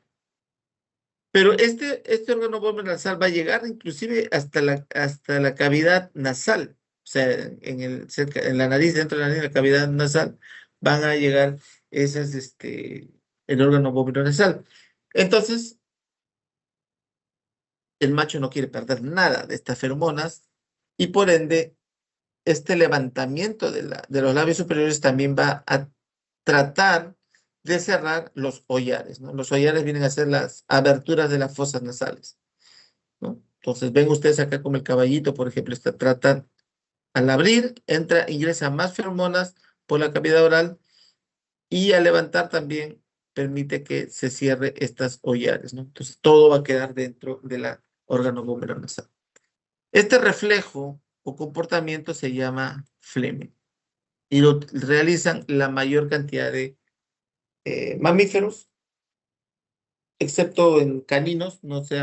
Pero este órgano vomeronasal va a llegar inclusive hasta la cavidad nasal, o sea, en la nariz, dentro de la nariz, la cavidad nasal, van a llegar el órgano vomeronasal. Entonces, el macho no quiere perder nada de estas feromonas y por ende este levantamiento de los labios superiores también va a tratar de cerrar los hollares, ¿no? Los hollares vienen a ser las aberturas de las fosas nasales, ¿no? Entonces ven ustedes acá como el caballito, por ejemplo, trata, al abrir, ingresa más feromonas por la cavidad oral y al levantar también permite que se cierre estas hollares, ¿no? Entonces todo va a quedar dentro de la órgano nasal. Este reflejo o comportamiento se llama fleme y lo realizan la mayor cantidad de mamíferos, excepto en caninos, no se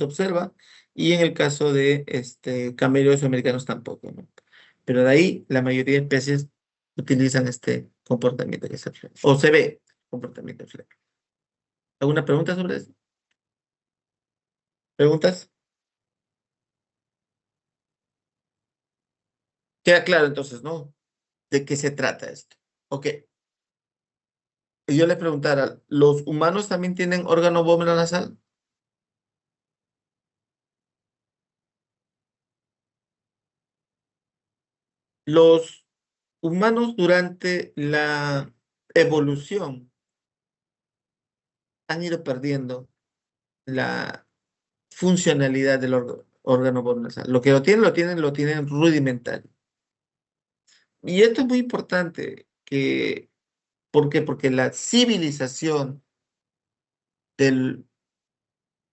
observa, y en el caso de camelios americanos tampoco, ¿no? Pero de ahí la mayoría de especies utilizan este comportamiento que es el fleme, o se ve comportamiento de fleme. ¿Alguna pregunta sobre eso? ¿Preguntas? Queda claro entonces, ¿no? ¿De qué se trata esto? Ok. Y yo le preguntara, ¿los humanos también tienen órgano vómero nasal? Los humanos durante la evolución han ido perdiendo la funcionalidad del órgano vómero nasal. Lo que lo tienen rudimentario. Y esto es muy importante, ¿por qué? Porque la civilización del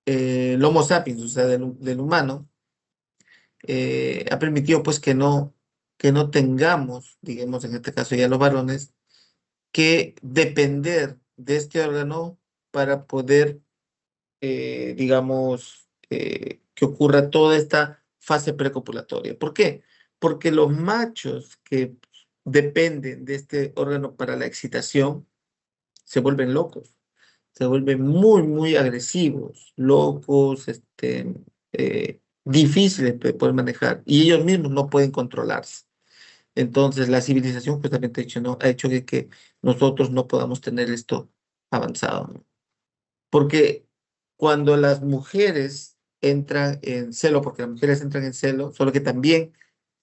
el Homo sapiens, o sea, del humano, ha permitido pues que no tengamos, digamos en este caso ya los varones, que depender de este órgano para poder, digamos, que ocurra toda esta fase precopulatoria. ¿Por qué? Porque los machos que dependen de este órgano para la excitación se vuelven locos, se vuelven muy, muy agresivos, locos, difíciles de poder manejar y ellos mismos no pueden controlarse. Entonces, la civilización justamente ha hecho que nosotros no podamos tener esto avanzado, ¿no? Porque cuando las mujeres entran en celo, porque las mujeres entran en celo, solo que también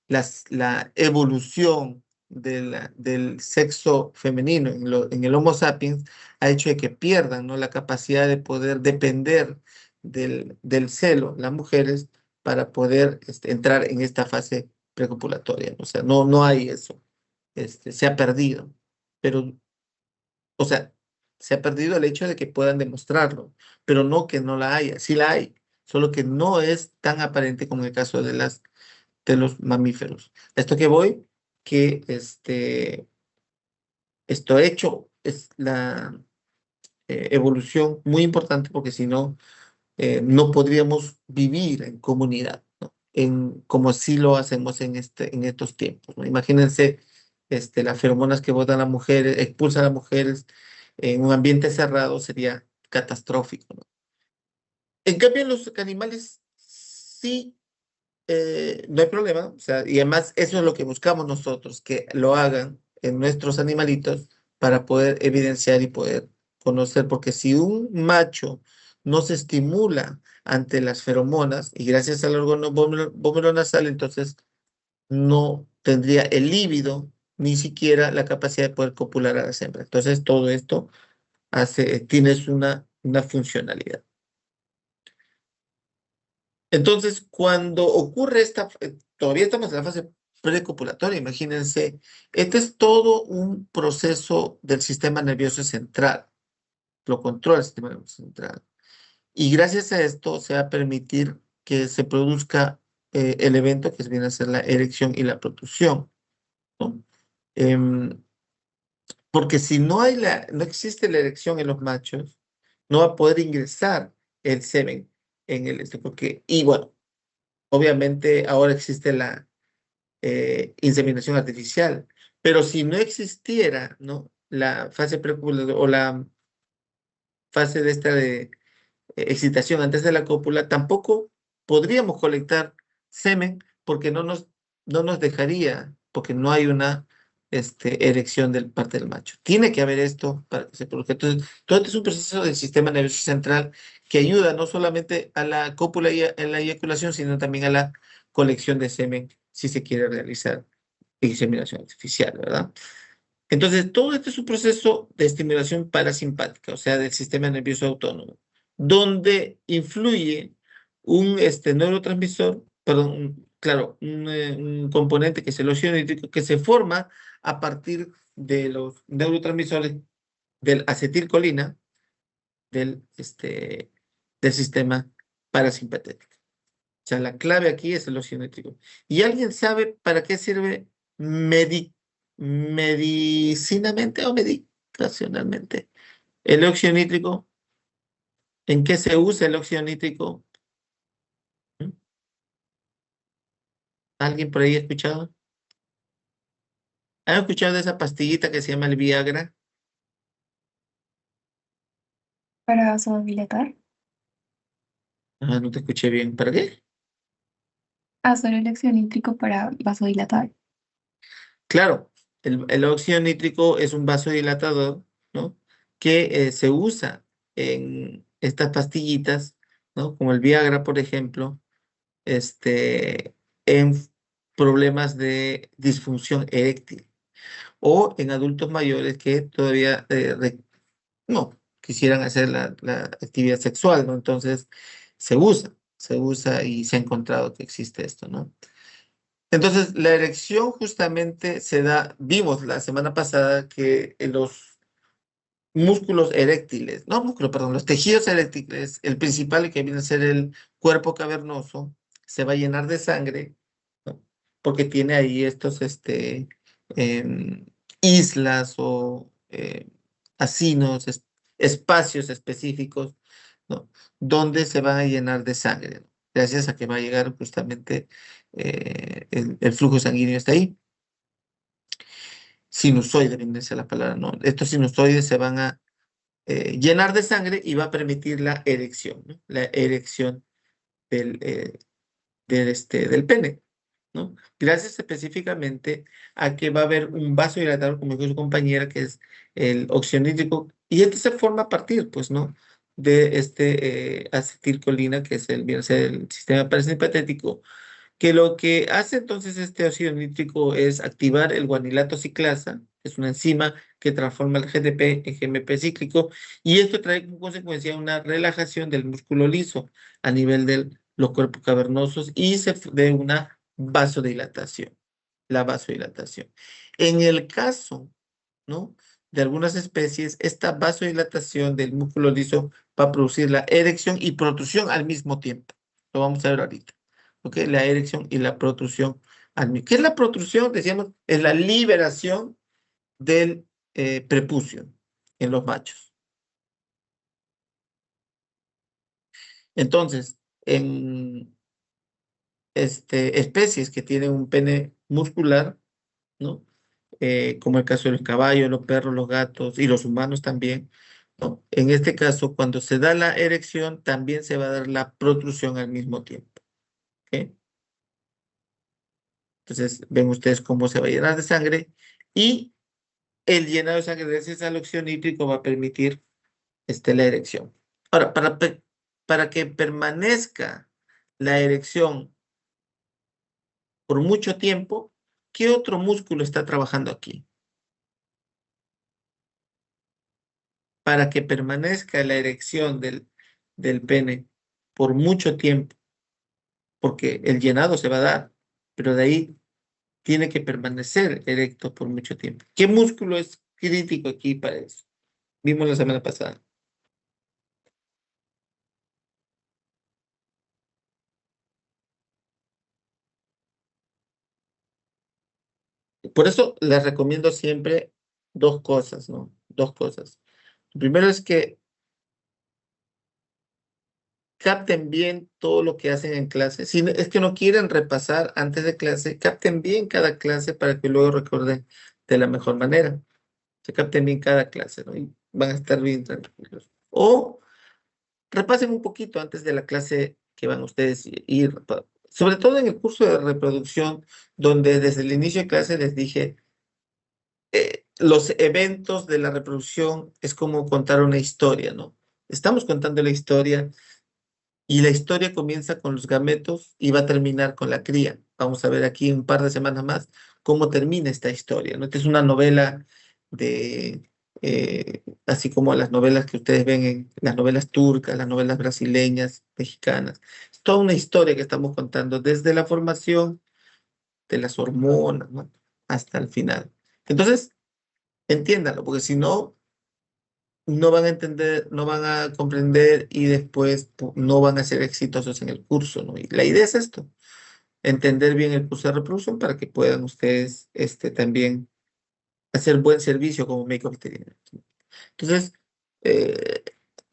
la evolución del sexo femenino en el Homo sapiens ha hecho de que pierdan, ¿no?, la capacidad de poder depender del celo, las mujeres, para poder entrar en esta fase precopulatoria, ¿no? O sea, no hay eso. Se ha perdido. Pero, o sea, se ha perdido el hecho de que puedan demostrarlo, pero no que no la haya. Sí la hay, solo que no es tan aparente como en el caso de los mamíferos. Esto que voy, que esto hecho es la evolución muy importante porque si no, no podríamos vivir en comunidad, ¿no? Como así lo hacemos en estos tiempos, ¿no? Imagínense las feromonas que botan las mujeres, expulsan a las mujeres en un ambiente cerrado, sería catastrófico, ¿no? En cambio, en los animales sí, no hay problema, o sea, y además eso es lo que buscamos nosotros, que lo hagan en nuestros animalitos para poder evidenciar y poder conocer, porque si un macho no se estimula ante las feromonas y gracias al órgano vómero nasal, entonces no tendría el líbido ni siquiera la capacidad de poder copular a las hembras. Entonces todo esto tienes una funcionalidad. Entonces, cuando ocurre todavía estamos en la fase precopulatoria, imagínense, este es todo un proceso del sistema nervioso central, lo controla el sistema nervioso central. Y gracias a esto se va a permitir que se produzca el evento que viene a ser la erección y la protrusión, ¿no? Porque si no existe la erección en los machos, no va a poder ingresar el semen en y bueno, obviamente ahora existe la inseminación artificial, pero si no existiera, ¿no?, la fase precopulatoria o la fase de esta de excitación antes de la cópula, tampoco podríamos colectar semen porque no nos dejaría, porque no hay una erección del parte del macho. Tiene que haber esto para que se produzca. Entonces, todo esto es un proceso del sistema nervioso central que ayuda no solamente a la cópula y a la eyaculación, sino también a la colección de semen si se quiere realizar inseminación artificial, ¿verdad? Entonces, todo esto es un proceso de estimulación parasimpática, o sea, del sistema nervioso autónomo, donde influye un neurotransmisor, perdón, claro, un componente que es el óxido nítrico, que se forma a partir de los neurotransmisores del acetilcolina del sistema parasimpático. O sea, la clave aquí es el óxido nítrico. ¿Y alguien sabe para qué sirve medicinamente o medicacionalmente el óxido nítrico? ¿En qué se usa el óxido nítrico? ¿Mm? ¿Alguien por ahí ha escuchado? ¿Han escuchado de esa pastillita que se llama el Viagra? Para vasodilatar. Ah, no te escuché bien. ¿Para qué? Ácido nítrico para vasodilatar. Claro, El óxido nítrico es un vasodilatador, ¿no? Que se usa en estas pastillitas, ¿no? Como el Viagra, por ejemplo, en problemas de disfunción eréctil o en adultos mayores que todavía no quisieran hacer la actividad sexual, ¿no? Entonces se usa y se ha encontrado que existe esto, ¿no? Entonces, la erección justamente se da, vimos la semana pasada que en los músculos eréctiles, no músculos, perdón, los tejidos eréctiles, el principal que viene a ser el cuerpo cavernoso, se va a llenar de sangre, ¿no? Porque tiene ahí estos, em, islas o asinos, espacios específicos, ¿no? Donde se van a llenar de sangre, ¿no? Gracias a que va a llegar justamente el flujo sanguíneo está ahí. Sinusoide, viene a ser la palabra, ¿no? Estos sinusoides se van a llenar de sangre y va a permitir la erección, ¿no? La erección del pene, ¿no? Gracias específicamente a que va a haber un vasodilatador, como dijo su compañera, que es el óxido nítrico, y este se forma a partir, pues, ¿no? De acetilcolina, que es viene a ser el sistema parasimpatético, que lo que hace entonces este óxido nítrico es activar el guanilato ciclasa, que es una enzima que transforma el GDP en GMP cíclico, y esto trae como consecuencia una relajación del músculo liso a nivel de los cuerpos cavernosos y de una vasodilatación, la vasodilatación. En el caso, ¿no? De algunas especies, esta vasodilatación del músculo liso va a producir la erección y protrusión al mismo tiempo. Lo vamos a ver ahorita. ¿Ok? La erección y la protrusión al mismo. ¿Qué es la protrusión? Decíamos, es la liberación del prepucio en los machos. Entonces, en especies que tienen un pene muscular, ¿no? Como el caso del caballo, los perros, los gatos y los humanos también, ¿no? En este caso, cuando se da la erección, también se va a dar la protrusión al mismo tiempo. ¿Ok? Entonces, ven ustedes cómo se va a llenar de sangre y el llenado de sangre gracias al óxido nítrico va a permitir la erección. Ahora, para que permanezca la erección por mucho tiempo, ¿qué otro músculo está trabajando aquí? Para que permanezca la erección del pene por mucho tiempo, porque el llenado se va a dar, pero de ahí tiene que permanecer erecto por mucho tiempo. ¿Qué músculo es crítico aquí para eso? Vimos la semana pasada. Por eso les recomiendo siempre dos cosas, ¿no? Dos cosas. Lo primero es que capten bien todo lo que hacen en clase. Si es que no quieren repasar antes de clase, capten bien cada clase para que luego recuerden de la mejor manera. Se capten bien cada clase, ¿no? Y van a estar bien tranquilos. O repasen un poquito antes de la clase que van ustedes a ir, sobre todo en el curso de reproducción, donde desde el inicio de clase les dije, los eventos de la reproducción es como contar una historia, ¿no? Estamos contando la historia y la historia comienza con los gametos y va a terminar con la cría. Vamos a ver aquí un par de semanas más cómo termina esta historia, ¿no? Esta es una novela de, así como las novelas que ustedes ven en las novelas turcas, las novelas brasileñas, mexicanas. Es toda una historia que estamos contando desde la formación de las hormonas, ¿no? Hasta el final. Entonces, entiéndanlo, porque si no, no van a entender, no van a comprender y después no van a ser exitosos en el curso, ¿no? Y la idea es esto, entender bien el curso de reproducción para que puedan ustedes también hacer buen servicio como médicos veterinarios. Entonces, eh,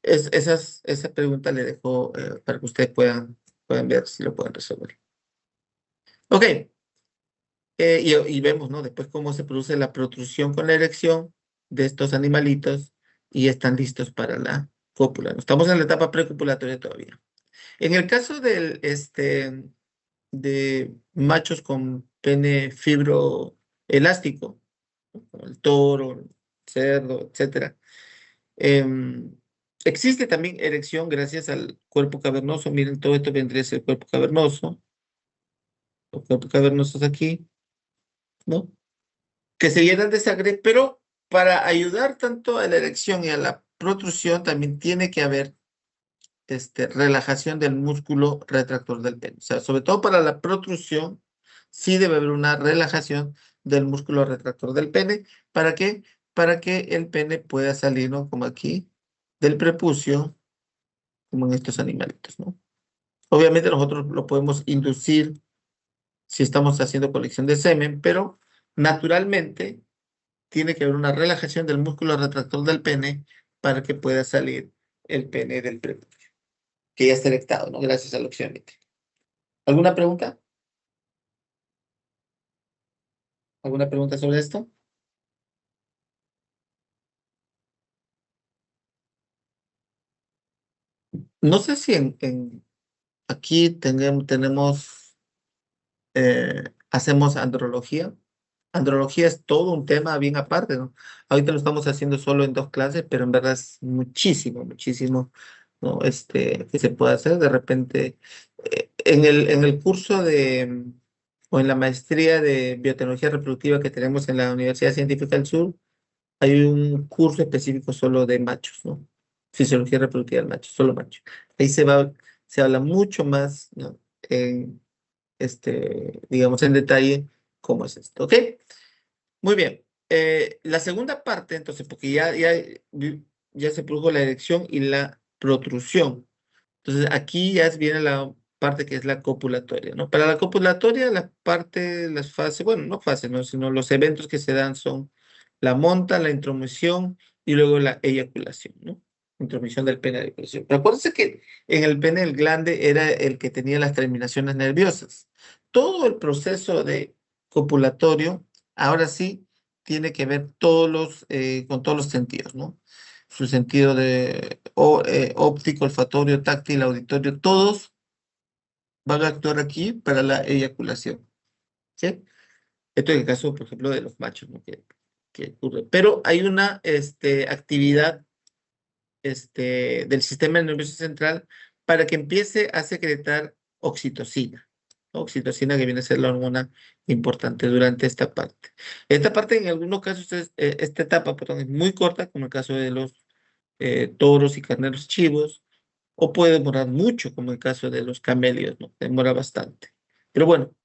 esa pregunta le dejo para que ustedes puedan ver si lo pueden resolver. Ok, y vemos, ¿no? Después cómo se produce la protrusión con la erección de estos animalitos y están listos para la cópula. ¿No? Estamos en la etapa precopulatoria todavía. En el caso de machos con pene fibroelástico, como el toro, el cerdo, etcétera. Existe también erección gracias al cuerpo cavernoso. Miren, todo esto vendría a ser el cuerpo cavernoso. Los cuerpos cavernosos aquí, ¿no? Que se llenan de sangre, pero para ayudar tanto a la erección y a la protrusión también tiene que haber relajación del músculo retractor del pene. O sea, sobre todo para la protrusión, sí debe haber una relajación del músculo retractor del pene. ¿Para qué? Para que el pene pueda salir, ¿no? Como aquí, del prepucio, como en estos animalitos, ¿no? Obviamente nosotros lo podemos inducir si estamos haciendo colección de semen, pero naturalmente tiene que haber una relajación del músculo retractor del pene para que pueda salir el pene del prepucio, que ya está erectado, ¿no? Gracias a la opción. ¿Alguna pregunta? ¿Alguna pregunta sobre esto? No sé si aquí tenemos hacemos andrología. Andrología es todo un tema bien aparte, ¿no? Ahorita lo estamos haciendo solo en 2 clases, pero en verdad es muchísimo, muchísimo, ¿no? Que se puede hacer. De repente, en el curso o en la maestría de biotecnología reproductiva que tenemos en la Universidad Científica del Sur, hay un curso específico solo de machos, ¿no? Fisiología reproductiva del macho, solo macho. Ahí se habla mucho más, ¿no? Digamos, en detalle cómo es esto, ¿ok? Muy bien. La segunda parte, entonces, porque ya se produjo la erección y la protrusión. Entonces, aquí ya viene la parte que es la copulatoria, ¿no? Para la copulatoria, las fases, bueno, no fases, ¿no? Sino los eventos que se dan son la monta, la intromisión y luego la eyaculación, ¿no? Intromisión del pene de eyaculación. Pero acuérdense que en el pene el glande era el que tenía las terminaciones nerviosas. Todo el proceso de copulatorio, ahora sí, tiene que ver con todos los sentidos, ¿no? Su sentido óptico, olfatorio, táctil, auditorio, todos van a actuar aquí para la eyaculación, ¿sí? Esto en el caso, por ejemplo, de los machos, ¿no? Que ocurre. Pero hay una actividad del sistema nervioso central para que empiece a secretar oxitocina, ¿no? Oxitocina que viene a ser la hormona importante durante esta parte. Esta parte en algunos casos, esta etapa, perdón, es muy corta, como el caso de los toros y carneros chivos, o puede demorar mucho, como el caso de los camelios, ¿no? Demora bastante. Pero bueno,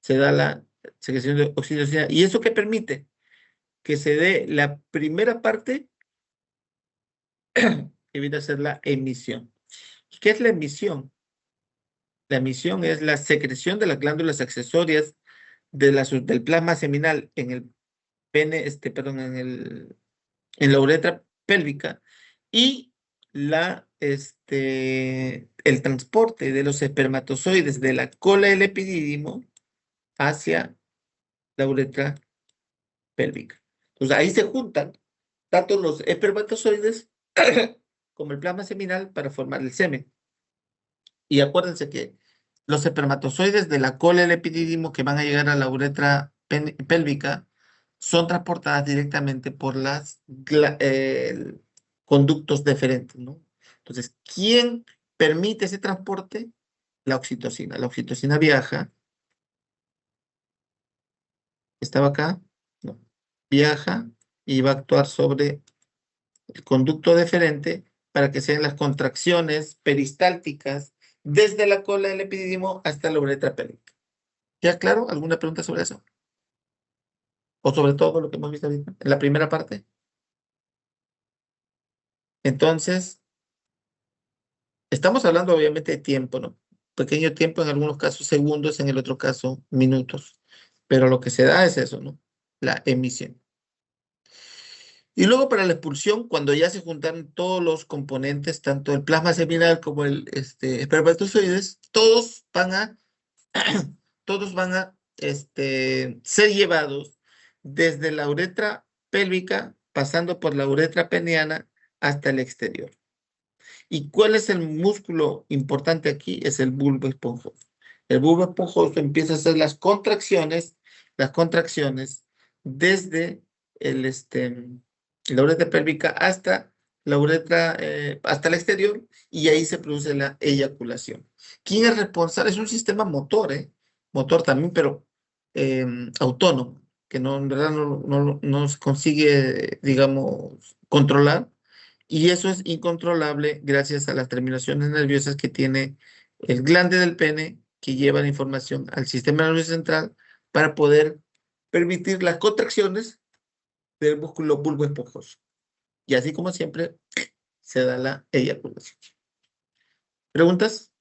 se da la secreción de oxitocina. ¿Y eso qué permite? Que se dé la primera parte que viene a ser la emisión. ¿Qué es la emisión? La emisión es la secreción de las glándulas accesorias del plasma seminal en el pene, perdón, en la uretra pélvica y el transporte de los espermatozoides de la cola del epidídimo hacia la uretra pélvica. Entonces ahí se juntan tanto los espermatozoides como el plasma seminal para formar el semen. Y acuérdense que los espermatozoides de la cola del epidídimo que van a llegar a la uretra pélvica son transportadas directamente por las conductos deferentes, ¿no? Entonces, ¿quién permite ese transporte? La oxitocina. La oxitocina viaja. ¿Estaba acá? No. Viaja y va a actuar sobre el conducto deferente para que sean las contracciones peristálticas desde la cola del epidídimo hasta la uretra pélvica. ¿Ya claro? ¿Alguna pregunta sobre eso? O sobre todo lo que hemos visto ahorita en la primera parte. Entonces, estamos hablando obviamente de tiempo, ¿no? Pequeño tiempo, en algunos casos segundos, en el otro caso minutos. Pero lo que se da es eso, ¿no? La emisión. Y luego para la expulsión, cuando ya se juntan todos los componentes, tanto el plasma seminal como el espermatozoides, todos van a ser llevados desde la uretra pélvica, pasando por la uretra peniana hasta el exterior. ¿Y cuál es el músculo importante aquí? Es el bulbo esponjoso. El bulbo esponjoso empieza a hacer las contracciones desde la uretra pélvica hasta la uretra, hasta el exterior, y ahí se produce la eyaculación. ¿Quién es responsable? Es un sistema motor, motor también, pero autónomo, que no, en verdad no se consigue, digamos, controlar, y eso es incontrolable gracias a las terminaciones nerviosas que tiene el glande del pene, que lleva la información al sistema nervioso central para poder permitir las contracciones del músculo bulbo esponjoso. Y así como siempre, se da la eyaculación. ¿Preguntas?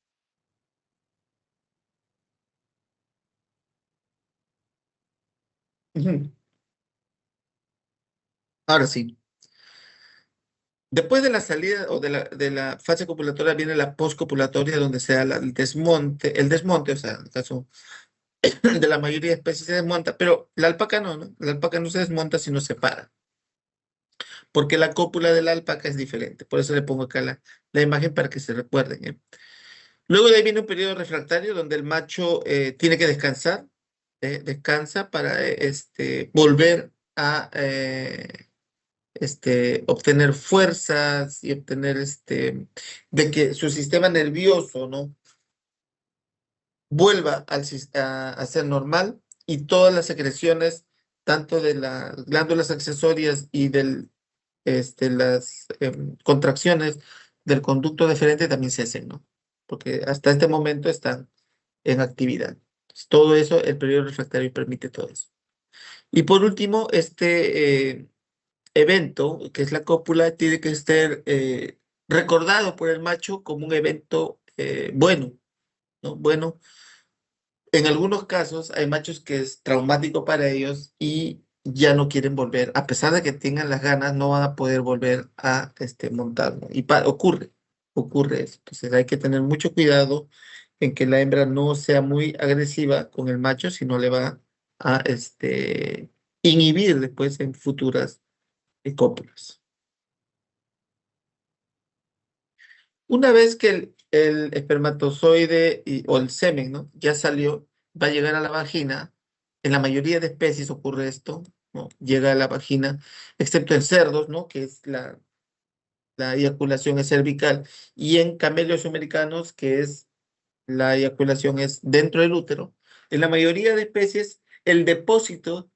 Ujú. Ahora sí. Después de la salida o de la fase copulatoria viene la poscopulatoria, donde se da el desmonte, o sea, en el caso de la mayoría de especies se desmonta, pero la alpaca no, ¿no? La alpaca no se desmonta, sino se para, porque la cópula de la alpaca es diferente. Por eso le pongo acá la imagen para que se recuerden, ¿eh? Luego de ahí viene un periodo refractario donde el macho tiene que descansar, descansa para volver a obtener fuerzas y obtener de que su sistema nervioso, ¿no?, vuelva a ser normal, y todas las secreciones, tanto de las glándulas accesorias y las contracciones del conducto deferente también cesen, ¿no? Porque hasta este momento están en actividad. Entonces, todo eso, el periodo refractario permite todo eso. Y por último, evento, que es la cópula, tiene que ser recordado por el macho como un evento bueno, ¿no? Bueno, en algunos casos hay machos que es traumático para ellos y ya no quieren volver, a pesar de que tengan las ganas, no van a poder volver a montar, ¿no? Y ocurre eso. Entonces hay que tener mucho cuidado en que la hembra no sea muy agresiva con el macho, sino le va a inhibir después en futuras cópulas. Una vez que el espermatozoide o el semen, ¿no?, ya salió, va a llegar a la vagina. En la mayoría de especies ocurre esto, ¿no? Llega a la vagina, excepto en cerdos, ¿no?, que es la eyaculación es cervical, y en camellos americanos, que es la eyaculación es dentro del útero. En la mayoría de especies, el depósito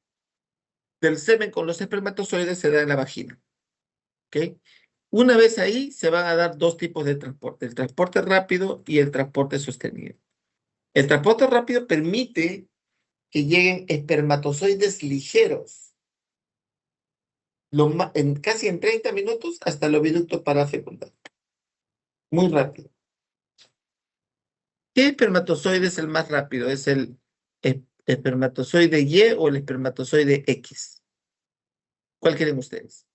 del semen con los espermatozoides se da en la vagina, ¿ok? Una vez ahí, se van a dar dos tipos de transporte: el transporte rápido y el transporte sostenido. El transporte rápido permite que lleguen espermatozoides ligeros, casi en 30 minutos, hasta el oviducto para fecundar. Muy rápido. ¿Qué espermatozoide es el más rápido? ¿Es el espermatozoide Y o el espermatozoide X? ¿Cuál quieren ustedes?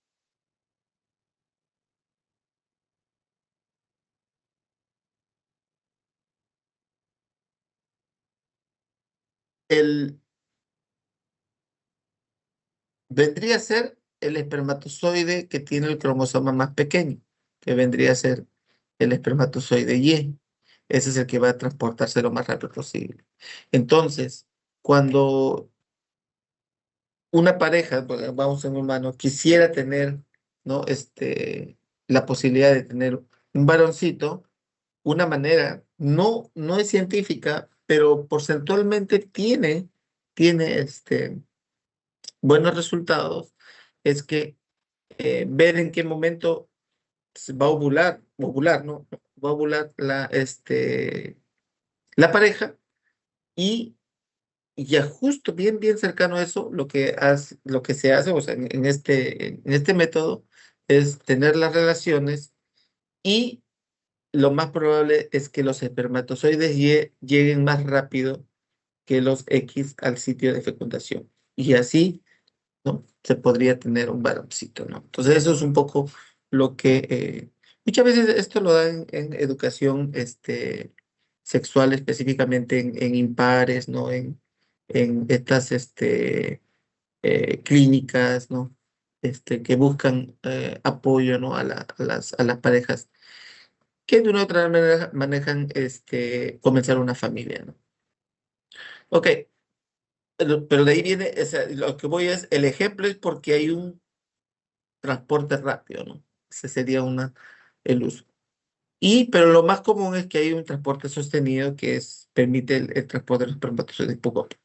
Vendría a ser el espermatozoide que tiene el cromosoma más pequeño, que vendría a ser el espermatozoide Y. Ese es el que va a transportarse lo más rápido posible. Entonces, cuando una pareja, vamos en humano, quisiera tener, ¿no?, la posibilidad de tener un varoncito, una manera, no es científica, pero porcentualmente tiene buenos resultados, es que ver en qué momento se va a ovular, ¿no? Va a ovular la pareja, y ya justo bien cercano a eso, lo que se hace, o sea, en este método, es tener las relaciones, y lo más probable es que los espermatozoides Y lleguen más rápido que los X al sitio de fecundación. Y así, ¿no?, se podría tener un varoncito, ¿no? Entonces eso es un poco lo que muchas veces esto lo dan en educación sexual, específicamente en impares, ¿no? En estas clínicas, ¿no? Que buscan apoyo, ¿no?, a las parejas que de una u otra manera manejan comenzar una familia, ¿no? Ok, Pero de ahí viene, o sea, lo que voy es, el ejemplo es porque hay un transporte rápido, ¿no? Ese sería el uso. Pero lo más común es que hay un transporte sostenido que permite el transporte de los espermatozoides poco a poco.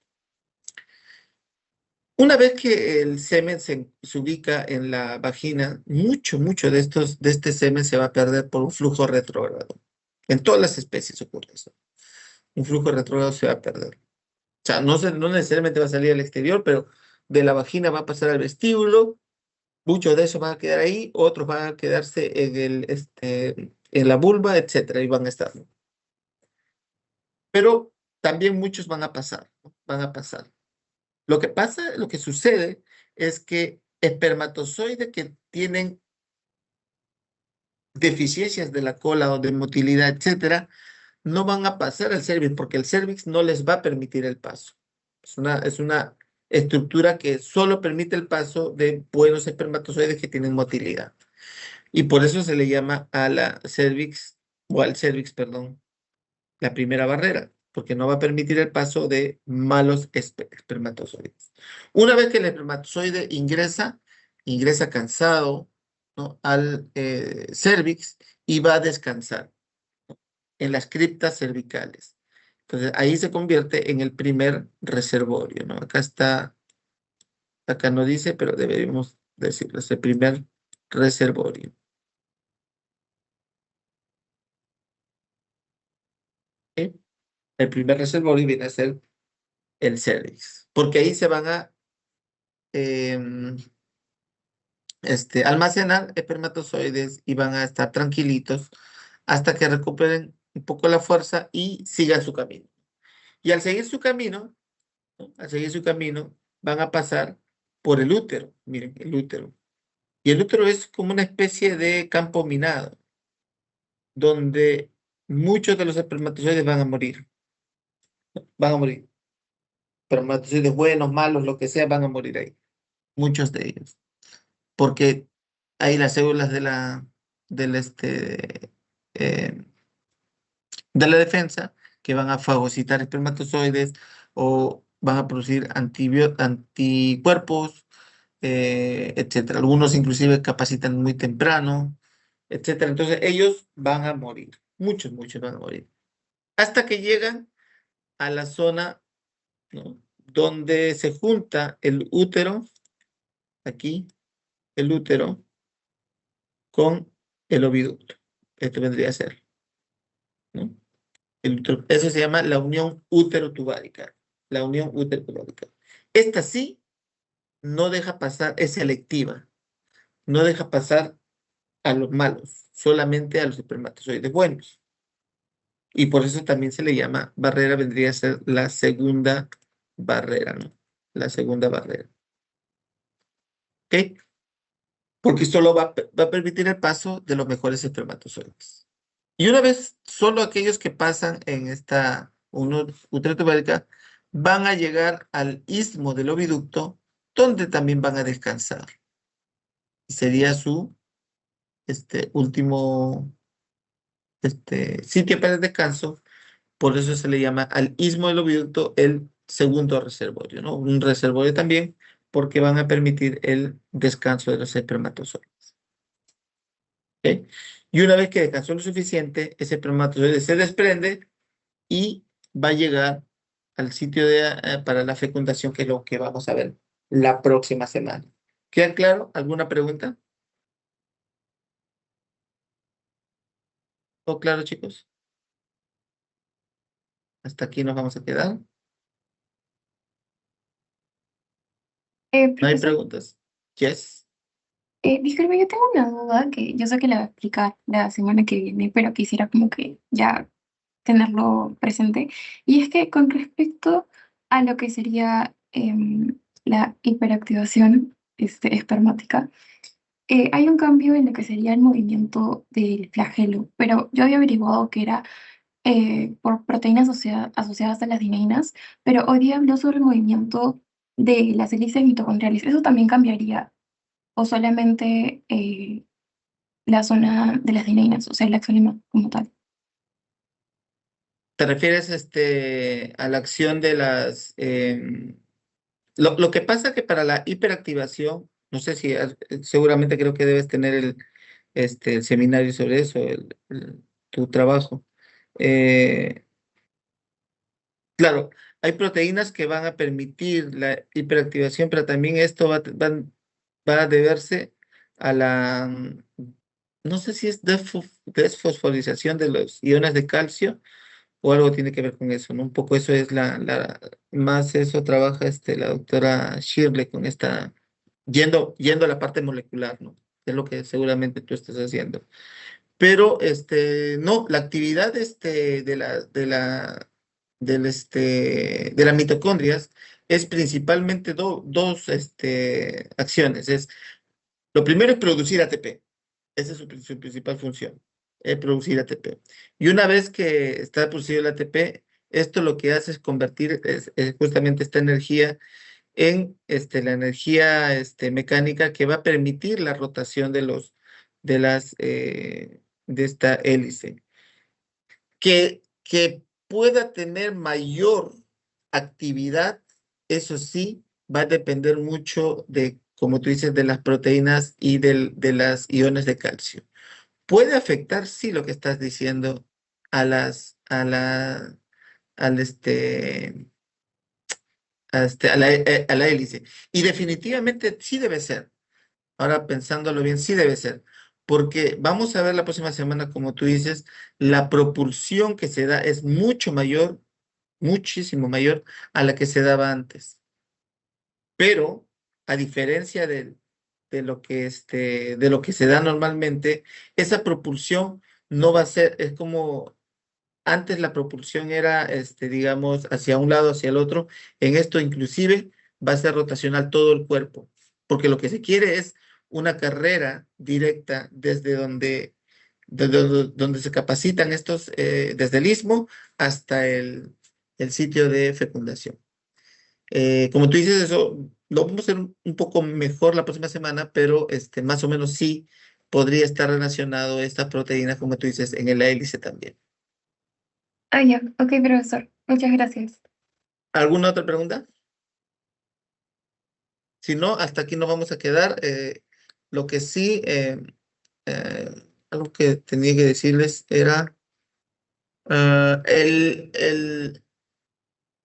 Una vez que el semen se ubica en la vagina, mucho de este semen se va a perder por un flujo retrógrado. En todas las especies ocurre eso. Un flujo retrógrado se va a perder. O sea, no necesariamente va a salir al exterior, pero de la vagina va a pasar al vestíbulo. Muchos de esos van a quedar ahí, otros van a quedarse en la vulva, etcétera, y van a estar, ¿no? Pero también muchos van a pasar, ¿no? Van a pasar. Lo que sucede es que espermatozoides que tienen deficiencias de la cola o de motilidad, etcétera, no van a pasar al cervix porque el cervix no les va a permitir el paso. Es una estructura que solo permite el paso de buenos espermatozoides que tienen motilidad. Y por eso se le llama a la cervix, o al cervix, perdón, la primera barrera, porque no va a permitir el paso de malos espermatozoides. Una vez que el espermatozoide ingresa cansado, ¿no?, al cervix y va a descansar, ¿no?, en las criptas cervicales. Entonces ahí se convierte en el primer reservorio, ¿no? Acá no dice, pero deberíamos decirlo, es el primer reservorio. ¿Sí? El primer reservorio viene a ser el cervix, porque ahí se van a almacenar espermatozoides y van a estar tranquilitos hasta que recuperen un poco la fuerza y sigan su camino. Y al seguir su camino, ¿no?, al seguir su camino, van a pasar por el útero. Miren, el útero. Y el útero es como una especie de campo minado, donde muchos de los espermatozoides van a morir. Van a morir. Espermatozoides buenos, malos, lo que sea, van a morir ahí. Muchos de ellos. Porque hay las células del eh, de la defensa que van a fagocitar espermatozoides o van a producir anticuerpos, etcétera. Algunos inclusive capacitan muy temprano, etcétera. Entonces ellos van a morir. Muchos van a morir. Hasta que llegan a la zona, ¿no?, donde se junta el útero, aquí, el útero, con el oviducto. Esto vendría a ser, ¿no? Eso se llama la unión útero-tubárica. La unión útero-tubárica. Esta sí no deja pasar, es selectiva. No deja pasar a los malos, solamente a los espermatozoides buenos. Y por eso también se le llama barrera, vendría a ser la segunda barrera, ¿no? La segunda barrera. ¿Ok? Porque solo va a permitir el paso de los mejores espermatozoides. Y una vez, solo aquellos que pasan en esta uterotubárica van a llegar al istmo del oviducto, donde también van a descansar. Sería su último sitio para el descanso. Por eso se le llama al istmo del oviducto el segundo reservorio, ¿no? Un reservorio también, porque van a permitir el descanso de los espermatozoides. ¿Okay? Y una vez que descansó lo suficiente, ese espermatozoide se desprende y va a llegar al sitio para la fecundación, que es lo que vamos a ver la próxima semana. ¿Queda claro? ¿Alguna pregunta? ¿Todo claro, chicos? Hasta aquí nos vamos a quedar. ¿No hay Profesor, preguntas? Yes. disculpe, yo tengo una duda que yo sé que la va a explicar la semana que viene, pero quisiera como que ya tenerlo presente. Y es que con respecto a lo que sería la hiperactivación espermática, hay un cambio en lo que sería el movimiento del flagelo, pero yo había averiguado que era por proteínas asociadas a las dineinas, pero hoy día habló sobre el movimiento de las hélices mitocondriales. ¿Eso también cambiaría o solamente la zona de las dineinas, o sea, el axonema como tal? ¿Te refieres a la acción de Lo que pasa que para la hiperactivación, no sé si seguramente creo que debes tener el seminario sobre eso, tu trabajo. Claro, hay proteínas que van a permitir la hiperactivación, pero también esto va a deberse a no sé si es desfosforización de los iones de calcio o algo tiene que ver con eso, ¿no? Un poco eso es más eso trabaja la doctora Shirley con yendo a la parte molecular, ¿no? Es lo que seguramente tú estás haciendo. Pero, no, la actividad, de las mitocondrias es principalmente dos, acciones. Lo primero es producir ATP. Esa es su principal función, producir ATP. Y una vez que está producido el ATP, esto lo que hace es convertir justamente esta energía en la energía mecánica que va a permitir la rotación de esta hélice. Que pueda tener mayor actividad, eso sí, va a depender mucho de, como tú dices, de las proteínas y de las iones de calcio. Puede afectar, sí, lo que estás diciendo a las, a la, al a la hélice. Y definitivamente sí debe ser. Ahora pensándolo bien, sí debe ser. Porque vamos a ver la próxima semana, como tú dices, la propulsión que se da es mucho mayor, muchísimo mayor a la que se daba antes. Pero, a diferencia de lo que se da normalmente, esa propulsión no va a ser, es como antes la propulsión era, digamos, hacia un lado, hacia el otro. En esto inclusive va a ser rotacional todo el cuerpo, porque lo que se quiere es una carrera directa donde se capacitan estos, desde el istmo hasta el sitio de fecundación. Como tú dices, eso lo vamos a hacer un poco mejor la próxima semana, pero más o menos sí podría estar relacionado esta proteína, como tú dices, en el hélice también. Ah, ya, ok, profesor. Muchas gracias. ¿Alguna otra pregunta? Si no, hasta aquí nos vamos a quedar. Lo que sí, eh, algo que tenía que decirles era, ah,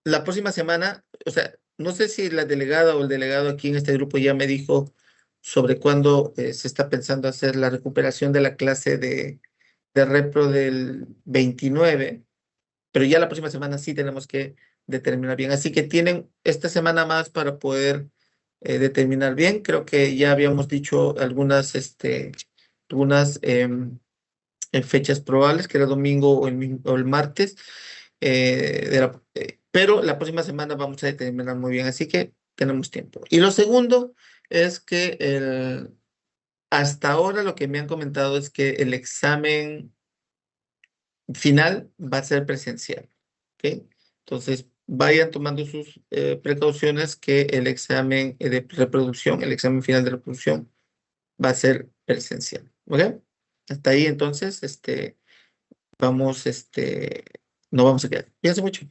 la próxima semana, o sea, no sé si la delegada o el delegado aquí en este grupo ya me dijo sobre cuándo se está pensando hacer la recuperación de la clase de repro del 29, pero ya la próxima semana sí tenemos que determinar bien. Así que tienen esta semana más para poder determinar bien. Creo que ya habíamos dicho algunas fechas probables, que era domingo o el martes, pero la próxima semana vamos a determinar muy bien, así que tenemos tiempo. Y lo segundo es que hasta ahora lo que me han comentado es que el examen final va a ser presencial, ¿ok? Entonces, vayan tomando sus precauciones que el examen de reproducción, el examen final de reproducción va a ser presencial, ¿ok? Hasta ahí, entonces, no vamos a quedar. Cuídense mucho.